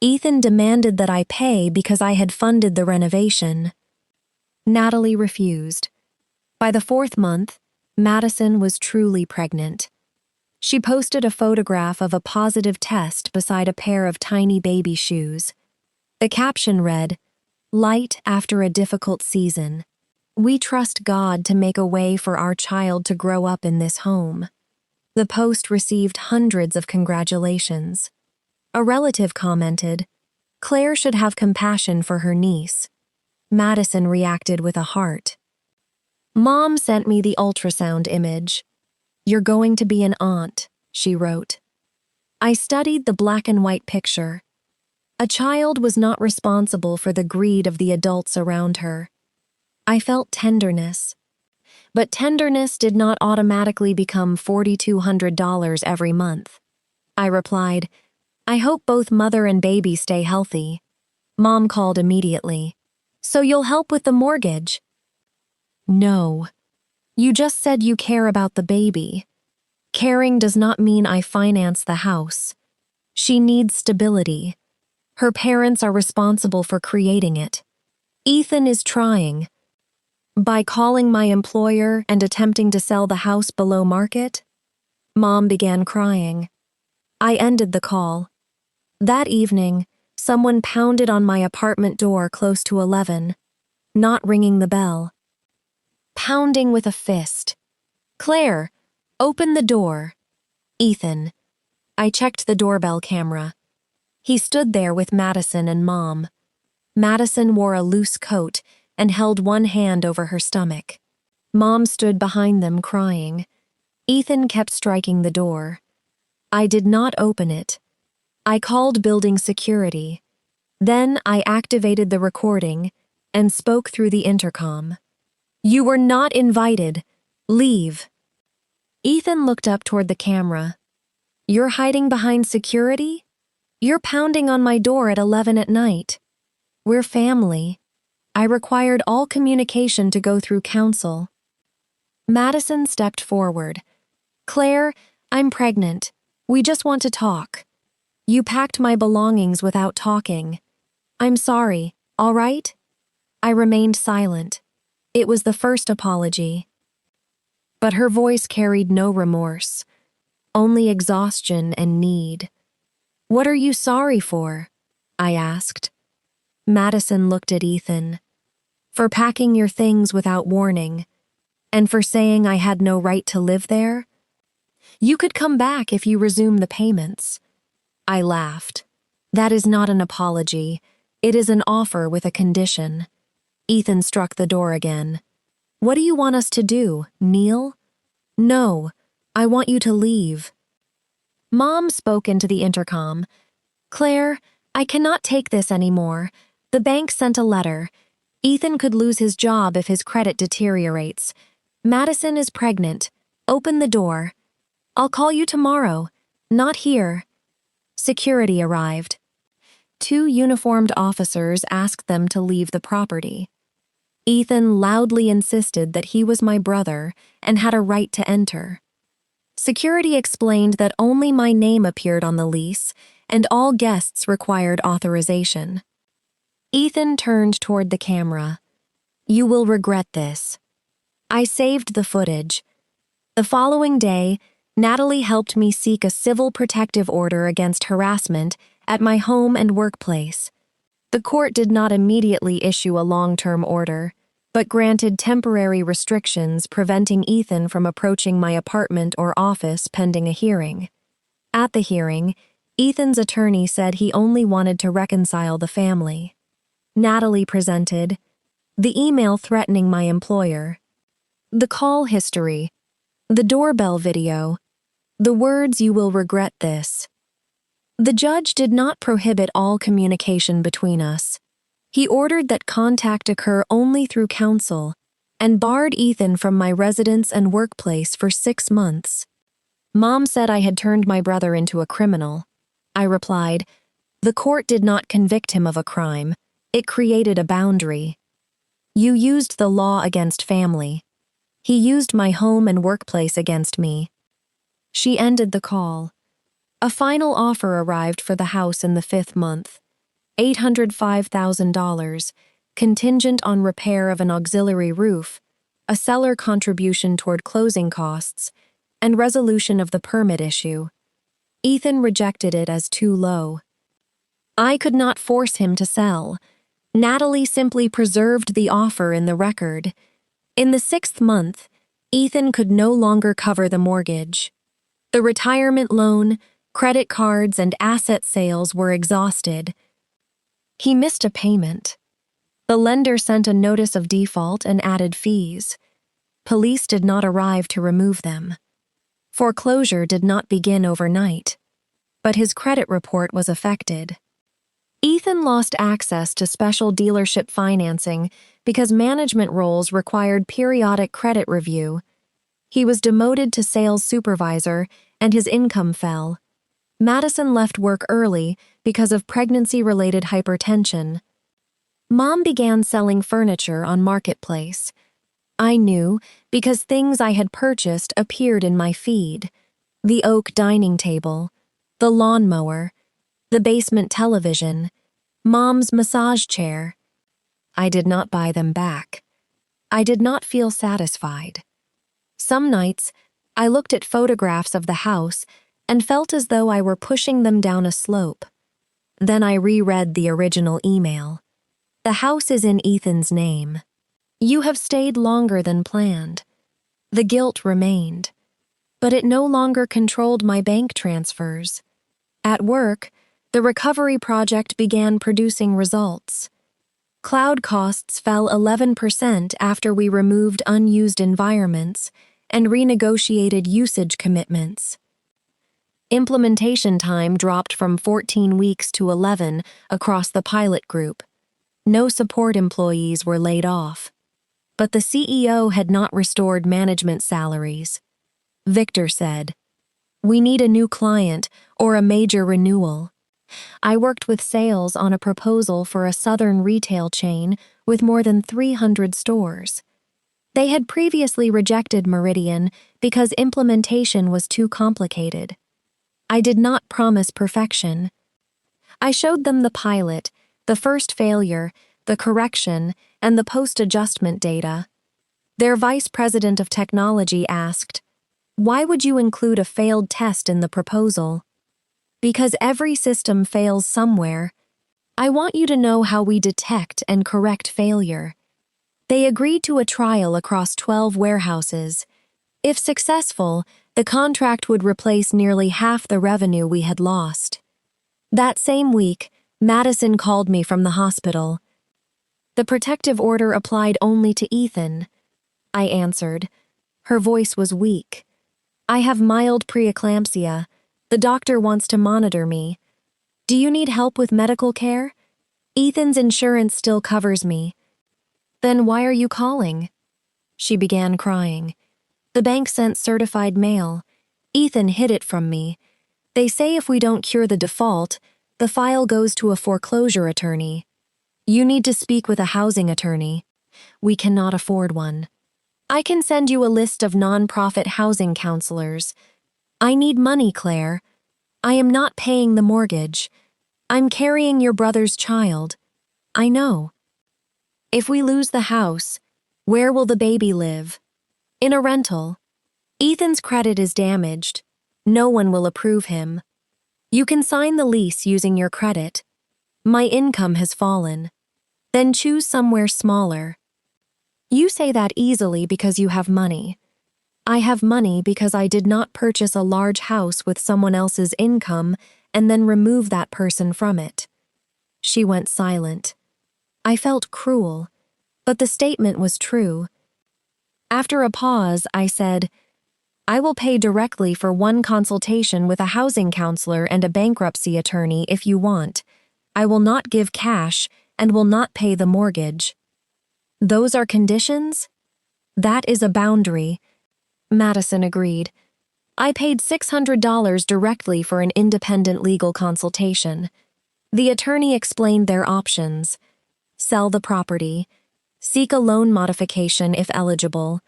Ethan demanded that I pay because I had funded the renovation. Natalie refused. By the 4th month, Madison was truly pregnant. She posted a photograph of a positive test beside a pair of tiny baby shoes. The caption read, "Light after a difficult season. We trust God to make a way for our child to grow up in this home." The post received hundreds of congratulations. A relative commented, "Claire should have compassion for her niece." Madison reacted with a heart. Mom sent me the ultrasound image. "You're going to be an aunt," she wrote. I studied the black and white picture. A child was not responsible for the greed of the adults around her. I felt tenderness. But tenderness did not automatically become $4,200 every month. I replied, "I hope both mother and baby stay healthy." Mom called immediately. "So you'll help with the mortgage?" "No. You just said you care about the baby. Caring does not mean I finance the house. She needs stability. Her parents are responsible for creating it. Ethan is trying. By calling my employer and attempting to sell the house below market?" Mom began crying. I ended the call. That evening, someone pounded on my apartment door close to 11, not ringing the bell. Pounding with a fist. "Claire, open the door." "Ethan." I checked the doorbell camera. He stood there with Madison and Mom. Madison wore a loose coat and held one hand over her stomach. Mom stood behind them crying. Ethan kept striking the door. I did not open it. I called building security. Then I activated the recording and spoke through the intercom. "You were not invited. Leave." Ethan looked up toward the camera. "You're hiding behind security? You're pounding on my door at 11 at night. We're family." I required all communication to go through counsel. Madison stepped forward. "Claire, I'm pregnant. We just want to talk. You packed my belongings without talking. I'm sorry, all right?" I remained silent. It was the first apology. But her voice carried no remorse, only exhaustion and need. "What are you sorry for?" I asked. Madison looked at Ethan. "For packing your things without warning, and for saying I had no right to live there? You could come back if you resume the payments." I laughed. "That is not an apology. It is an offer with a condition." Ethan struck the door again. "What do you want us to do, kneel?" "No, I want you to leave." Mom spoke into the intercom. "Claire, I cannot take this anymore. The bank sent a letter. Ethan could lose his job if his credit deteriorates. Madison is pregnant. Open the door. I'll call you tomorrow. Not here." Security arrived. 2 uniformed officers asked them to leave the property. Ethan loudly insisted that he was my brother and had a right to enter. Security explained that only my name appeared on the lease and all guests required authorization. Ethan turned toward the camera. "You will regret this." I saved the footage. The following day, Natalie helped me seek a civil protective order against harassment at my home and workplace. The court did not immediately issue a long-term order, but granted temporary restrictions preventing Ethan from approaching my apartment or office pending a hearing. At the hearing, Ethan's attorney said he only wanted to reconcile the family. Natalie presented the email threatening my employer, the call history, the doorbell video, the words "you will regret this." The judge did not prohibit all communication between us. He ordered that contact occur only through counsel and barred Ethan from my residence and workplace for 6 months. Mom said I had turned my brother into a criminal. I replied, "The court did not convict him of a crime. It created a boundary. You used the law against family. He used my home and workplace against me." She ended the call. A final offer arrived for the house in the 5th month, $805,000, contingent on repair of an auxiliary roof, a seller contribution toward closing costs, and resolution of the permit issue. Ethan rejected it as too low. I could not force him to sell. Natalie simply preserved the offer in the record. In the 6th month, Ethan could no longer cover the mortgage. The retirement loan, credit cards, and asset sales were exhausted. He missed a payment. The lender sent a notice of default and added fees. Police did not arrive to remove them. Foreclosure did not begin overnight, but his credit report was affected. Ethan lost access to special dealership financing because management roles required periodic credit review. He was demoted to sales supervisor, and his income fell. Madison left work early because of pregnancy-related hypertension. Mom began selling furniture on Marketplace. I knew because things I had purchased appeared in my feed: the oak dining table, the lawnmower, the basement television, Mom's massage chair. I did not buy them back. I did not feel satisfied. Some nights, I looked at photographs of the house and felt as though I were pushing them down a slope. Then I reread the original email. The house is in Ethan's name. You have stayed longer than planned. The guilt remained, but it no longer controlled my bank transfers. At work, the recovery project began producing results. Cloud costs fell 11% after we removed unused environments and renegotiated usage commitments. Implementation time dropped from 14 weeks to 11 across the pilot group. No support employees were laid off. But the CEO had not restored management salaries. Victor said, "We need a new client or a major renewal." I worked with sales on a proposal for a southern retail chain with more than 300 stores. They had previously rejected Meridian because implementation was too complicated. I did not promise perfection. I showed them the pilot, the first failure, the correction, and the post-adjustment data. Their vice president of technology asked, "Why would you include a failed test in the proposal?" "Because every system fails somewhere. I want you to know how we detect and correct failure." They agreed to a trial across 12 warehouses. If successful, the contract would replace nearly half the revenue we had lost. That same week, Madison called me from the hospital. The protective order applied only to Ethan. I answered. Her voice was weak. "I have mild preeclampsia. The doctor wants to monitor me. Do you need help with medical care? Ethan's insurance still covers me." "Then why are you calling?" She began crying. "The bank sent certified mail. Ethan hid it from me. They say if we don't cure the default, the file goes to a foreclosure attorney. You need to speak with a housing attorney. We cannot afford one. I can send you a list of nonprofit housing counselors. I need money, Claire. I am not paying the mortgage. I'm carrying your brother's child. I know. If we lose the house, where will the baby live? In a rental. Ethan's credit is damaged. No one will approve him. You can sign the lease using your credit. My income has fallen. Then choose somewhere smaller." You say that easily because you have money. I have money because I did not purchase a large house with someone else's income and then remove that person from it. She went silent. I felt cruel, but the statement was true. After a pause, I said, I will pay directly for one consultation with a housing counselor and a bankruptcy attorney if you want. I will not give cash and will not pay the mortgage. Those are conditions? That is a boundary. Madison agreed. I paid $600 directly for an independent legal consultation. The attorney explained their options. Sell the property. Seek a loan modification if eligible.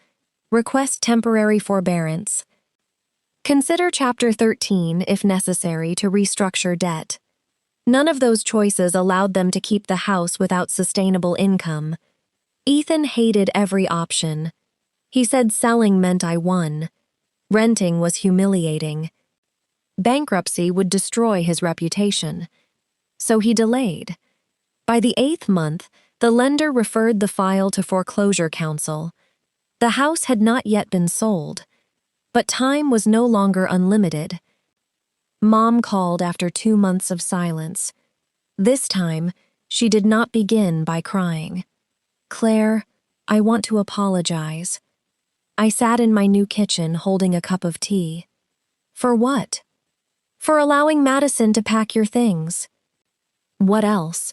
Request temporary forbearance. Consider Chapter 13 if necessary to restructure debt. None of those choices allowed them to keep the house without sustainable income. Ethan hated every option. He said selling meant I won. Renting was humiliating. Bankruptcy would destroy his reputation. So he delayed. By the 8th month, the lender referred the file to foreclosure counsel. The house had not yet been sold, but time was no longer unlimited. Mom called after 2 months of silence. This time, she did not begin by crying. Claire, I want to apologize. I sat in my new kitchen holding a cup of tea. For what? For allowing Madison to pack your things. What else?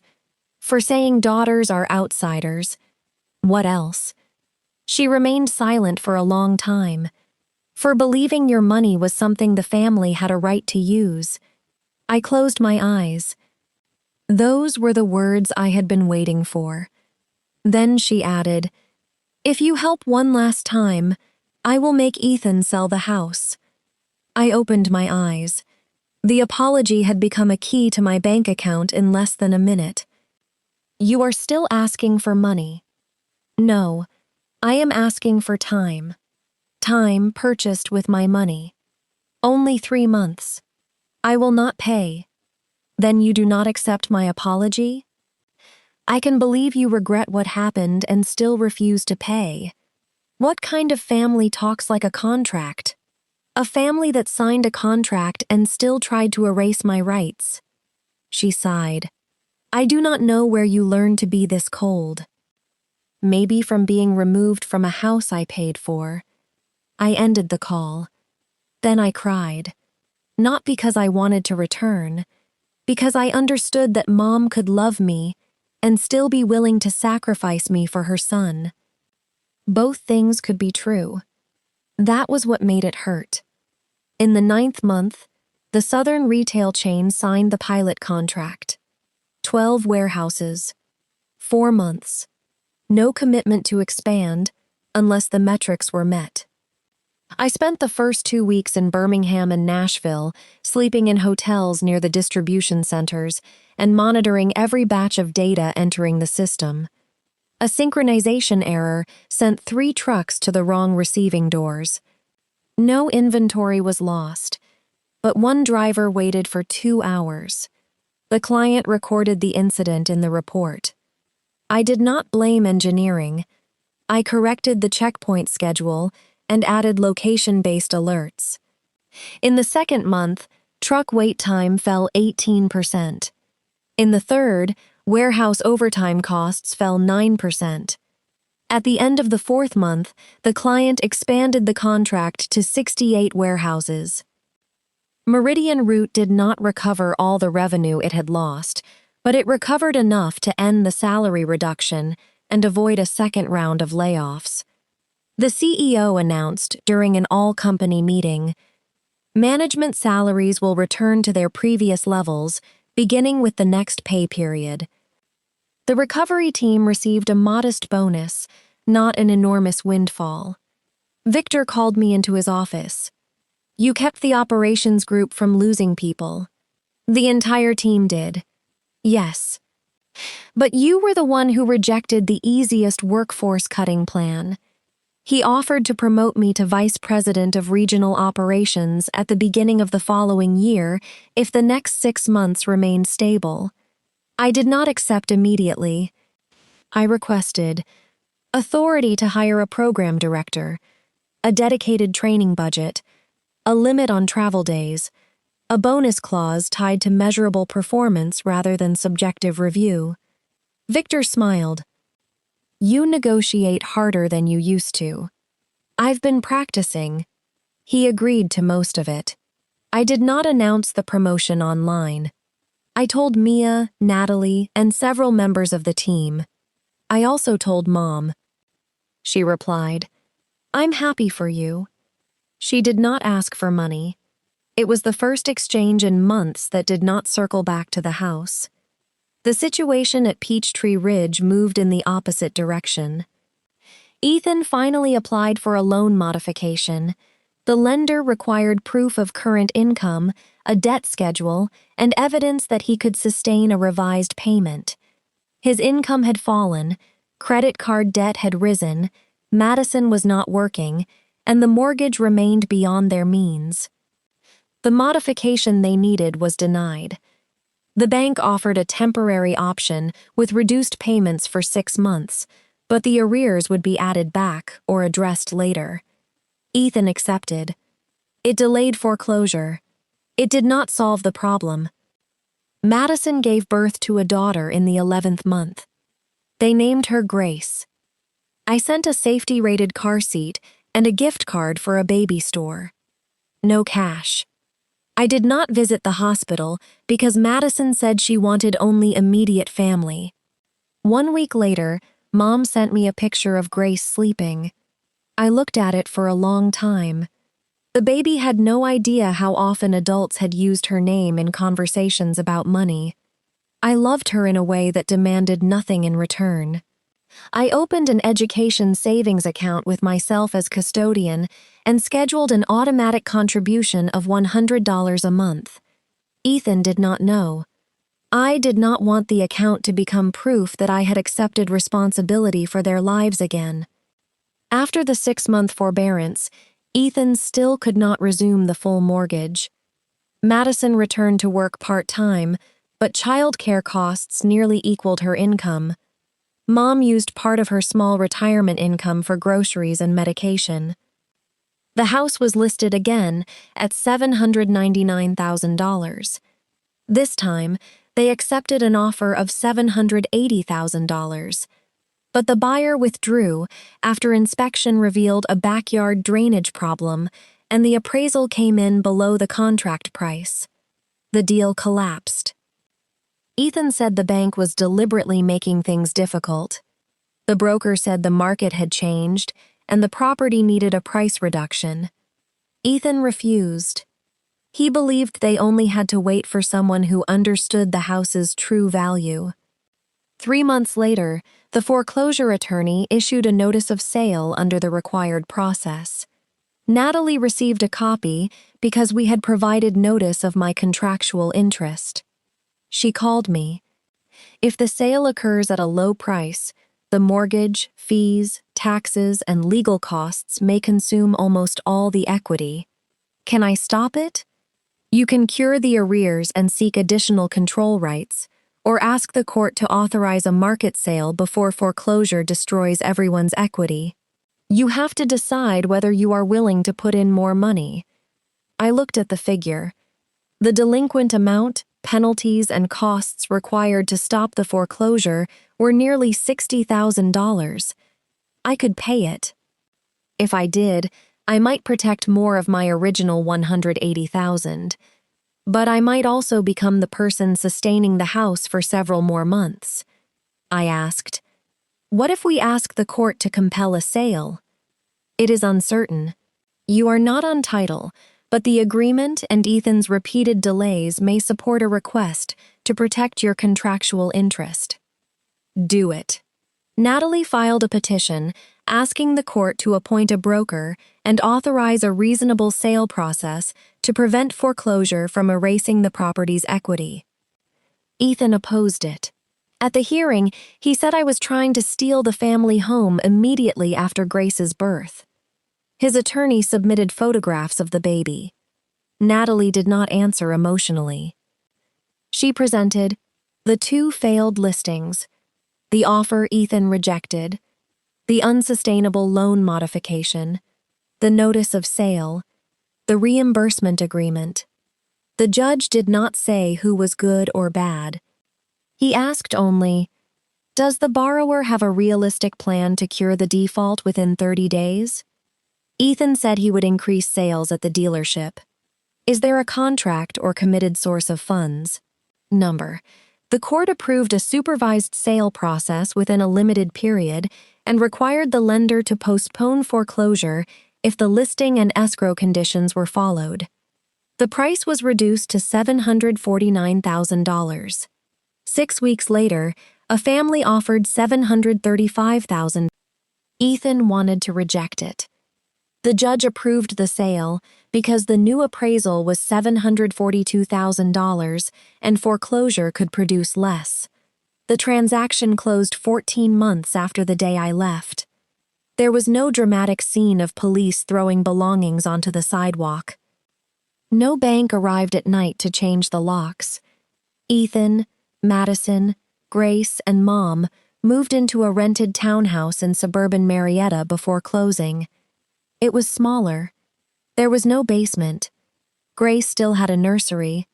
For saying daughters are outsiders. What else? She remained silent for a long time. For believing your money was something the family had a right to use. I closed my eyes. Those were the words I had been waiting for. Then she added, If you help one last time, I will make Ethan sell the house. I opened my eyes. The apology had become a key to my bank account in less than a minute. You are still asking for money. No, I am asking for time. Time purchased with my money. Only 3 months. I will not pay. Then you do not accept my apology? I can believe you regret what happened and still refuse to pay. What kind of family talks like a contract? A family that signed a contract and still tried to erase my rights. She sighed. I do not know where you learned to be this cold. Maybe from being removed from a house I paid for. I ended the call. Then I cried. Not because I wanted to return, because I understood that Mom could love me and still be willing to sacrifice me for her son. Both things could be true. That was what made it hurt. In the 9th month, the Southern retail chain signed the pilot contract. 12 warehouses. 4 months. No commitment to expand unless the metrics were met. I spent the first 2 weeks in Birmingham and Nashville, sleeping in hotels near the distribution centers and monitoring every batch of data entering the system. A synchronization error sent 3 trucks to the wrong receiving doors. No inventory was lost, but one driver waited for 2 hours. The client recorded the incident in the report. I did not blame engineering. I corrected the checkpoint schedule and added location-based alerts. In the 2nd month, truck wait time fell 18%. In the 3rd, warehouse overtime costs fell 9%. At the end of the 4th month, the client expanded the contract to 68 warehouses. Meridian Route did not recover all the revenue it had lost, but it recovered enough to end the salary reduction and avoid a second round of layoffs. The CEO announced during an all-company meeting, management salaries will return to their previous levels, beginning with the next pay period. The recovery team received a modest bonus, not an enormous windfall. Victor called me into his office. You kept the operations group from losing people. The entire team did. Yes. But you were the one who rejected the easiest workforce cutting plan. He offered to promote me to vice president of regional operations at the beginning of the following year if the next 6 months remained stable. I did not accept immediately. I requested, authority to hire a program director, a dedicated training budget, a limit on travel days, a bonus clause tied to measurable performance rather than subjective review. Victor smiled. You negotiate harder than you used to. I've been practicing. He agreed to most of it. I did not announce the promotion online. I told Mia, Natalie, and several members of the team. I also told Mom. She replied, I'm happy for you. She did not ask for money. It was the first exchange in months that did not circle back to the house. The situation at Peachtree Ridge moved in the opposite direction. Ethan finally applied for a loan modification. The lender required proof of current income, a debt schedule, and evidence that he could sustain a revised payment. His income had fallen, credit card debt had risen, Madison was not working, and the mortgage remained beyond their means. The modification they needed was denied. The bank offered a temporary option with reduced payments for 6 months, but the arrears would be added back or addressed later. Ethan accepted. It delayed foreclosure. It did not solve the problem. Madison gave birth to a daughter in the 11th month. They named her Grace. I sent a safety-rated car seat and a gift card for a baby store. No cash. I did not visit the hospital because Madison said she wanted only immediate family. 1 week later, Mom sent me a picture of Grace sleeping. I looked at it for a long time. The baby had no idea how often adults had used her name in conversations about money. I loved her in a way that demanded nothing in return. I opened an education savings account with myself as custodian and scheduled an automatic contribution of $100 a month. Ethan did not know. I did not want the account to become proof that I had accepted responsibility for their lives again. After the 6-month forbearance, Ethan still could not resume the full mortgage. Madison returned to work part-time, but childcare costs nearly equaled her income. Mom used part of her small retirement income for groceries and medication. The house was listed again at $799,000. This time, they accepted an offer of $780,000. But the buyer withdrew after inspection revealed a backyard drainage problem and the appraisal came in below the contract price. The deal collapsed. Ethan said the bank was deliberately making things difficult. The broker said the market had changed and the property needed a price reduction. Ethan refused. He believed they only had to wait for someone who understood the house's true value. 3 months later, the foreclosure attorney issued a notice of sale under the required process. Natalie received a copy because we had provided notice of my contractual interest. She called me. If the sale occurs at a low price, the mortgage, fees, taxes, and legal costs may consume almost all the equity. Can I stop it? You can cure the arrears and seek additional control rights, or ask the court to authorize a market sale before foreclosure destroys everyone's equity. You have to decide whether you are willing to put in more money. I looked at the figure. The delinquent amount, penalties, and costs required to stop the foreclosure were nearly $60,000. I could pay it. If I did, I might protect more of my original $180,000. But I might also become the person sustaining the house for several more months. I asked, what if we ask the court to compel a sale? It is uncertain. You are not on title, but the agreement and Ethan's repeated delays may support a request to protect your contractual interest. Do it. Natalie filed a petition asking the court to appoint a broker and authorize a reasonable sale process to prevent foreclosure from erasing the property's equity. Ethan opposed it. At the hearing, he said I was trying to steal the family home immediately after Grace's birth. His attorney submitted photographs of the baby. Natalie did not answer emotionally. She presented the 2 failed listings, the offer Ethan rejected, the unsustainable loan modification, the notice of sale, the reimbursement agreement. The judge did not say who was good or bad. He asked only, "Does the borrower have a realistic plan to cure the default within 30 days?" Ethan said he would increase sales at the dealership. "Is there a contract or committed source of funds?" Number. The court approved a supervised sale process within a limited period and required the lender to postpone foreclosure if the listing and escrow conditions were followed. The price was reduced to $749,000. 6 weeks later, a family offered $735,000. Ethan wanted to reject it. The judge approved the sale because the new appraisal was $742,000 and foreclosure could produce less. The transaction closed 14 months after the day I left. There was no dramatic scene of police throwing belongings onto the sidewalk. No bank arrived at night to change the locks. Ethan, Madison, Grace, and Mom moved into a rented townhouse in suburban Marietta before closing. It was smaller. There was no basement. Grace still had a nursery.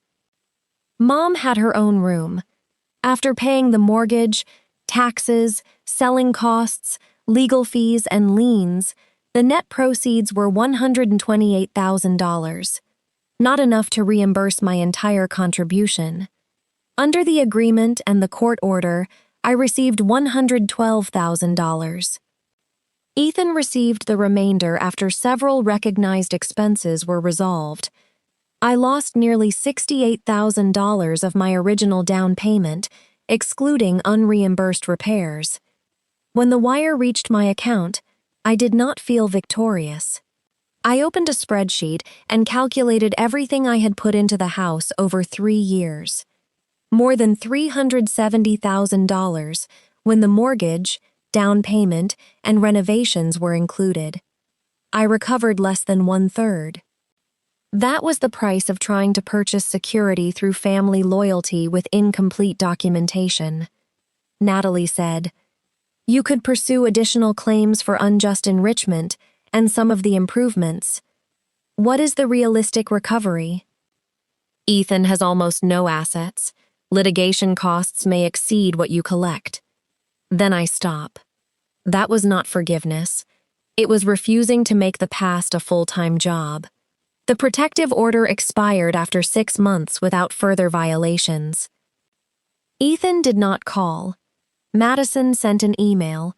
Mom had her own room. After paying the mortgage, taxes, selling costs, legal fees, and liens, the net proceeds were $128,000. Not enough to reimburse my entire contribution. Under the agreement and the court order, I received $112,000. Ethan received the remainder after several recognized expenses were resolved. I lost nearly $68,000 of my original down payment, excluding unreimbursed repairs. When the wire reached my account, I did not feel victorious. I opened a spreadsheet and calculated everything I had put into the house over 3 years. More than $370,000 when the mortgage, down payment, and renovations were included. I recovered less than 1/3. That was the price of trying to purchase security through family loyalty with incomplete documentation. Natalie said, "You could pursue additional claims for unjust enrichment and some of the improvements. What is the realistic recovery?" "Ethan has almost no assets. Litigation costs may exceed what you collect." Then I stop. That was not forgiveness. It was refusing to make the past a full-time job. The protective order expired after 6 months without further violations. Ethan did not call. Madison sent an email.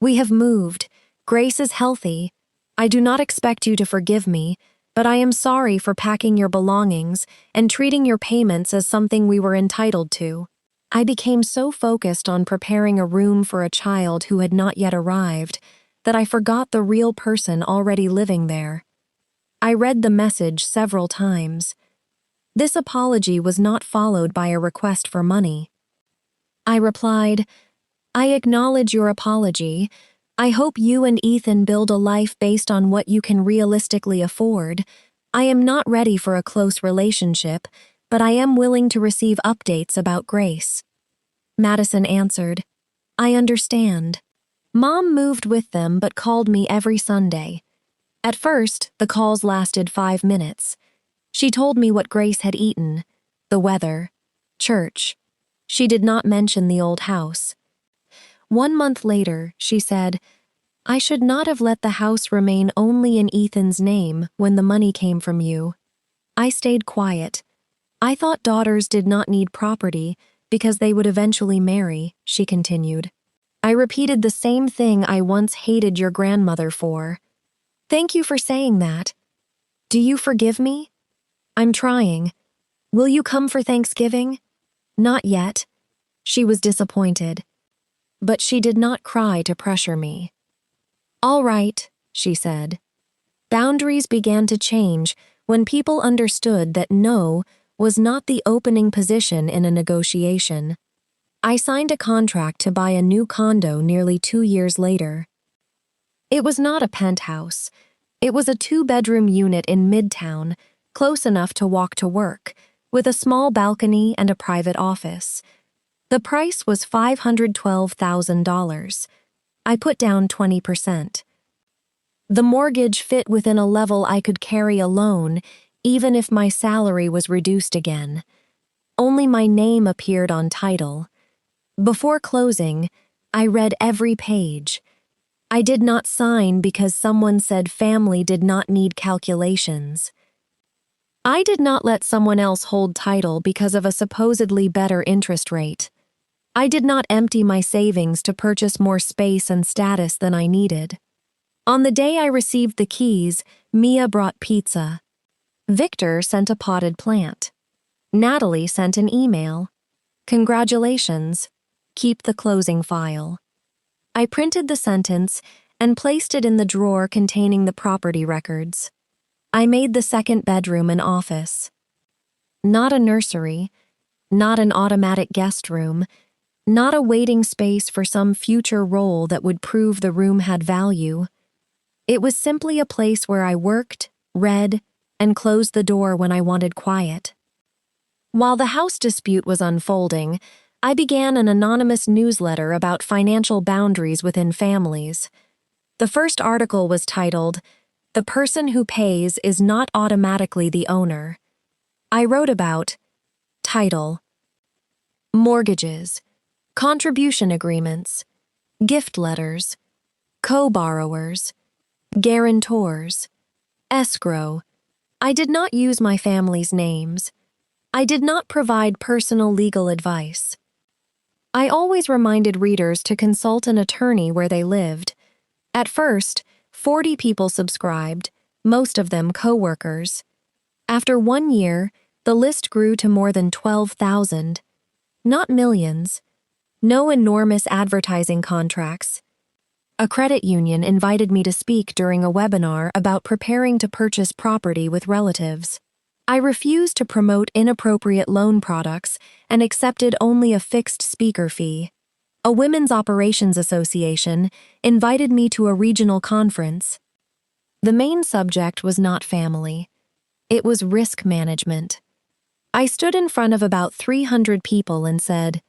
"We have moved. Grace is healthy. I do not expect you to forgive me, but I am sorry for packing your belongings and treating your payments as something we were entitled to." I became so focused on preparing a room for a child who had not yet arrived that I forgot the real person already living there. I read the message several times. This apology was not followed by a request for money. I replied, "I acknowledge your apology. I hope you and Ethan build a life based on what you can realistically afford. I am not ready for a close relationship, but I am willing to receive updates about Grace." Madison answered, "I understand." Mom moved with them but called me every Sunday. At first, the calls lasted 5 minutes. She told me what Grace had eaten, the weather, church. She did not mention the old house. 1 month later, she said, "I should not have let the house remain only in Ethan's name when the money came from you." I stayed quiet. I thought daughters did not need property because they would eventually marry, she continued. I repeated the same thing I once hated your grandmother for. "Thank you for saying that. Do you forgive me?" "I'm trying. Will you come for Thanksgiving?" "Not yet." She was disappointed. But she did not cry to pressure me. "All right," she said. Boundaries began to change when people understood that no was not the opening position in a negotiation. I signed a contract to buy a new condo nearly 2 years later. It was not a penthouse. It was a 2-bedroom unit in Midtown, close enough to walk to work, with a small balcony and a private office. The price was $512,000. I put down 20%. The mortgage fit within a level I could carry alone, even if my salary was reduced again. Only my name appeared on title. Before closing, I read every page. I did not sign because someone said family did not need calculations. I did not let someone else hold title because of a supposedly better interest rate. I did not empty my savings to purchase more space and status than I needed. On the day I received the keys, Mia brought pizza. Victor sent a potted plant. Natalie sent an email. Congratulations. Keep the closing file. I printed the sentence and placed it in the drawer containing the property records. I made the second bedroom an office. Not a nursery, not an automatic guest room, not a waiting space for some future role that would prove the room had value. It was simply a place where I worked, read, and closed the door when I wanted quiet. While the house dispute was unfolding, I began an anonymous newsletter about financial boundaries within families. The first article was titled, "The person who pays is not automatically the owner." I wrote about title, mortgages, contribution agreements, gift letters, co-borrowers, guarantors, escrow. I did not use my family's names. I did not provide personal legal advice. I always reminded readers to consult an attorney where they lived. At first, 40 people subscribed, most of them co-workers. After 1 year, the list grew to more than 12,000. Not millions. No enormous advertising contracts. A credit union invited me to speak during a webinar about preparing to purchase property with relatives. I refused to promote inappropriate loan products and accepted only a fixed speaker fee. A women's operations association invited me to a regional conference. The main subject was not family. It was risk management. I stood in front of about 300 people and said,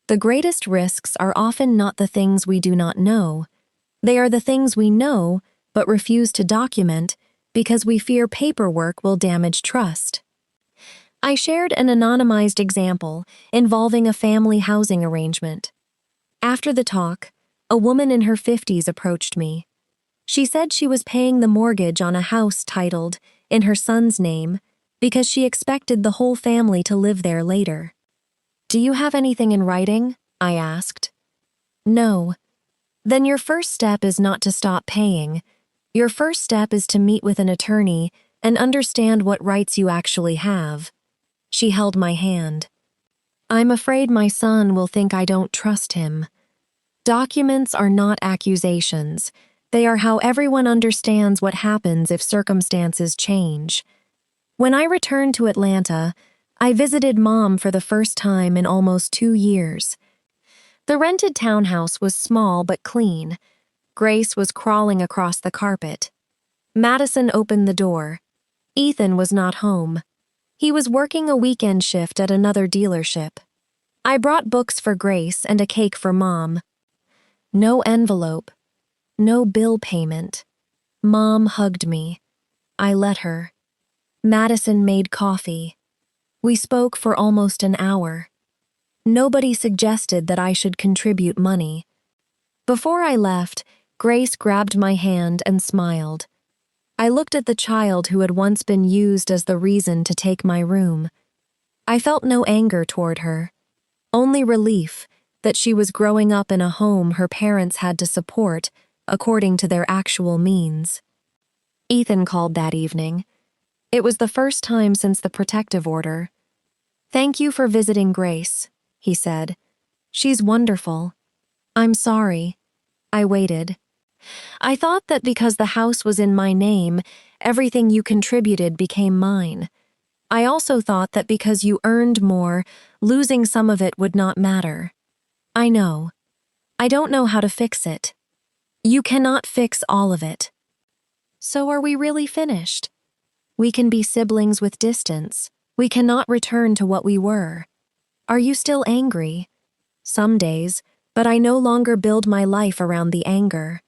"The greatest risks are often not the things we do not know. They are the things we know but refuse to document because we fear paperwork will damage trust." I shared an anonymized example involving a family housing arrangement. After the talk, a woman in her 50s approached me. She said she was paying the mortgage on a house titled, in her son's name, because she expected the whole family to live there later. "Do you have anything in writing?" I asked. "No." "Then your first step is not to stop paying. Your first step is to meet with an attorney and understand what rights you actually have." She held my hand. "I'm afraid my son will think I don't trust him." Documents are not accusations. They are how everyone understands what happens if circumstances change. When I returned to Atlanta, I visited Mom for the first time in almost 2 years. The rented townhouse was small but clean. Grace was crawling across the carpet. Madison opened the door. Ethan was not home. He was working a weekend shift at another dealership. I brought books for Grace and a cake for Mom. No envelope. No bill payment. Mom hugged me. I let her. Madison made coffee. We spoke for almost an hour. Nobody suggested that I should contribute money. Before I left, Grace grabbed my hand and smiled. I looked at the child who had once been used as the reason to take my room. I felt no anger toward her, only relief that she was growing up in a home her parents had to support according to their actual means. Ethan called that evening. It was the first time since the protective order. "Thank you for visiting Grace," he said. "She's wonderful." "I'm sorry." I waited. "I thought that because the house was in my name, everything you contributed became mine. I also thought that because you earned more, losing some of it would not matter. I know. I don't know how to fix it. You cannot fix all of it." So are we really finished? We can be siblings with distance. We cannot return to what we were. Are you still angry? Some days, But I no longer build my life around the anger.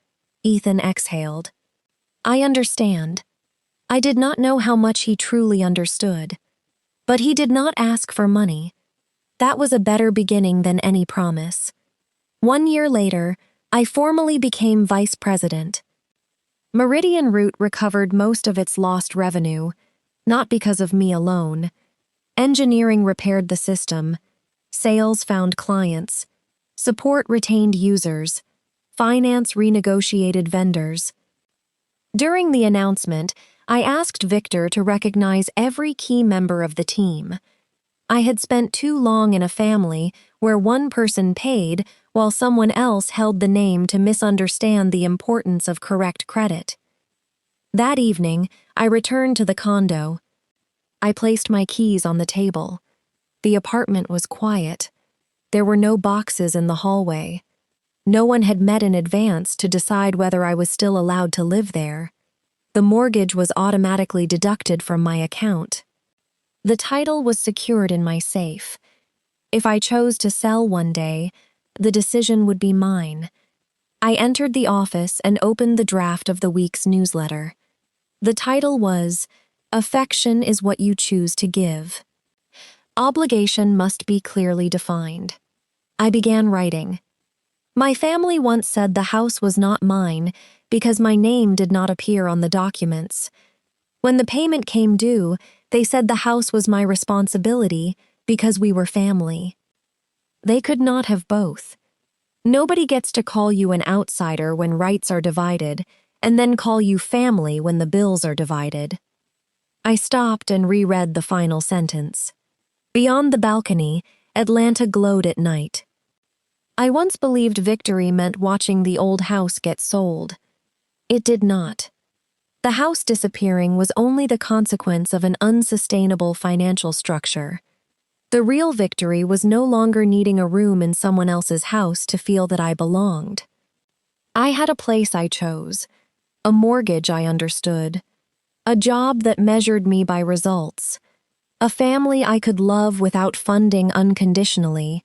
Ethan exhaled. I understand. I did not know how much he truly understood. But he did not ask for money. That was a better beginning than any promise. 1 year later, I formally became vice president. Meridian Root recovered most of its lost revenue, not because of me alone. Engineering repaired the system. Sales found clients. Support retained users. Finance renegotiated vendors. During the announcement, I asked Victor to recognize every key member of the team. I had spent too long in a family where one person paid while someone else held the name to misunderstand the importance of correct credit. That evening, I returned to the condo. I placed my keys on the table. The apartment was quiet. There were no boxes in the hallway. No one had met in advance to decide whether I was still allowed to live there. The mortgage was automatically deducted from my account. The title was secured in my safe. If I chose to sell one day, the decision would be mine. I entered the office and opened the draft of the week's newsletter. The title was, "Affection is what you choose to give." Obligation must be clearly defined. I began writing. My family once said the house was not mine because my name did not appear on the documents. When the payment came due, they said the house was my responsibility because we were family. They could not have both. Nobody gets to call you an outsider when rights are divided, and then call you family when the bills are divided. I stopped and reread the final sentence. Beyond the balcony, Atlanta glowed at night. I once believed victory meant watching the old house get sold. It did not. The house disappearing was only the consequence of an unsustainable financial structure. The real victory was no longer needing a room in someone else's house to feel that I belonged. I had a place I chose, a mortgage I understood, a job that measured me by results, a family I could love without funding unconditionally,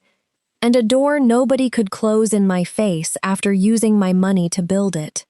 and a door nobody could close in my face after using my money to build it.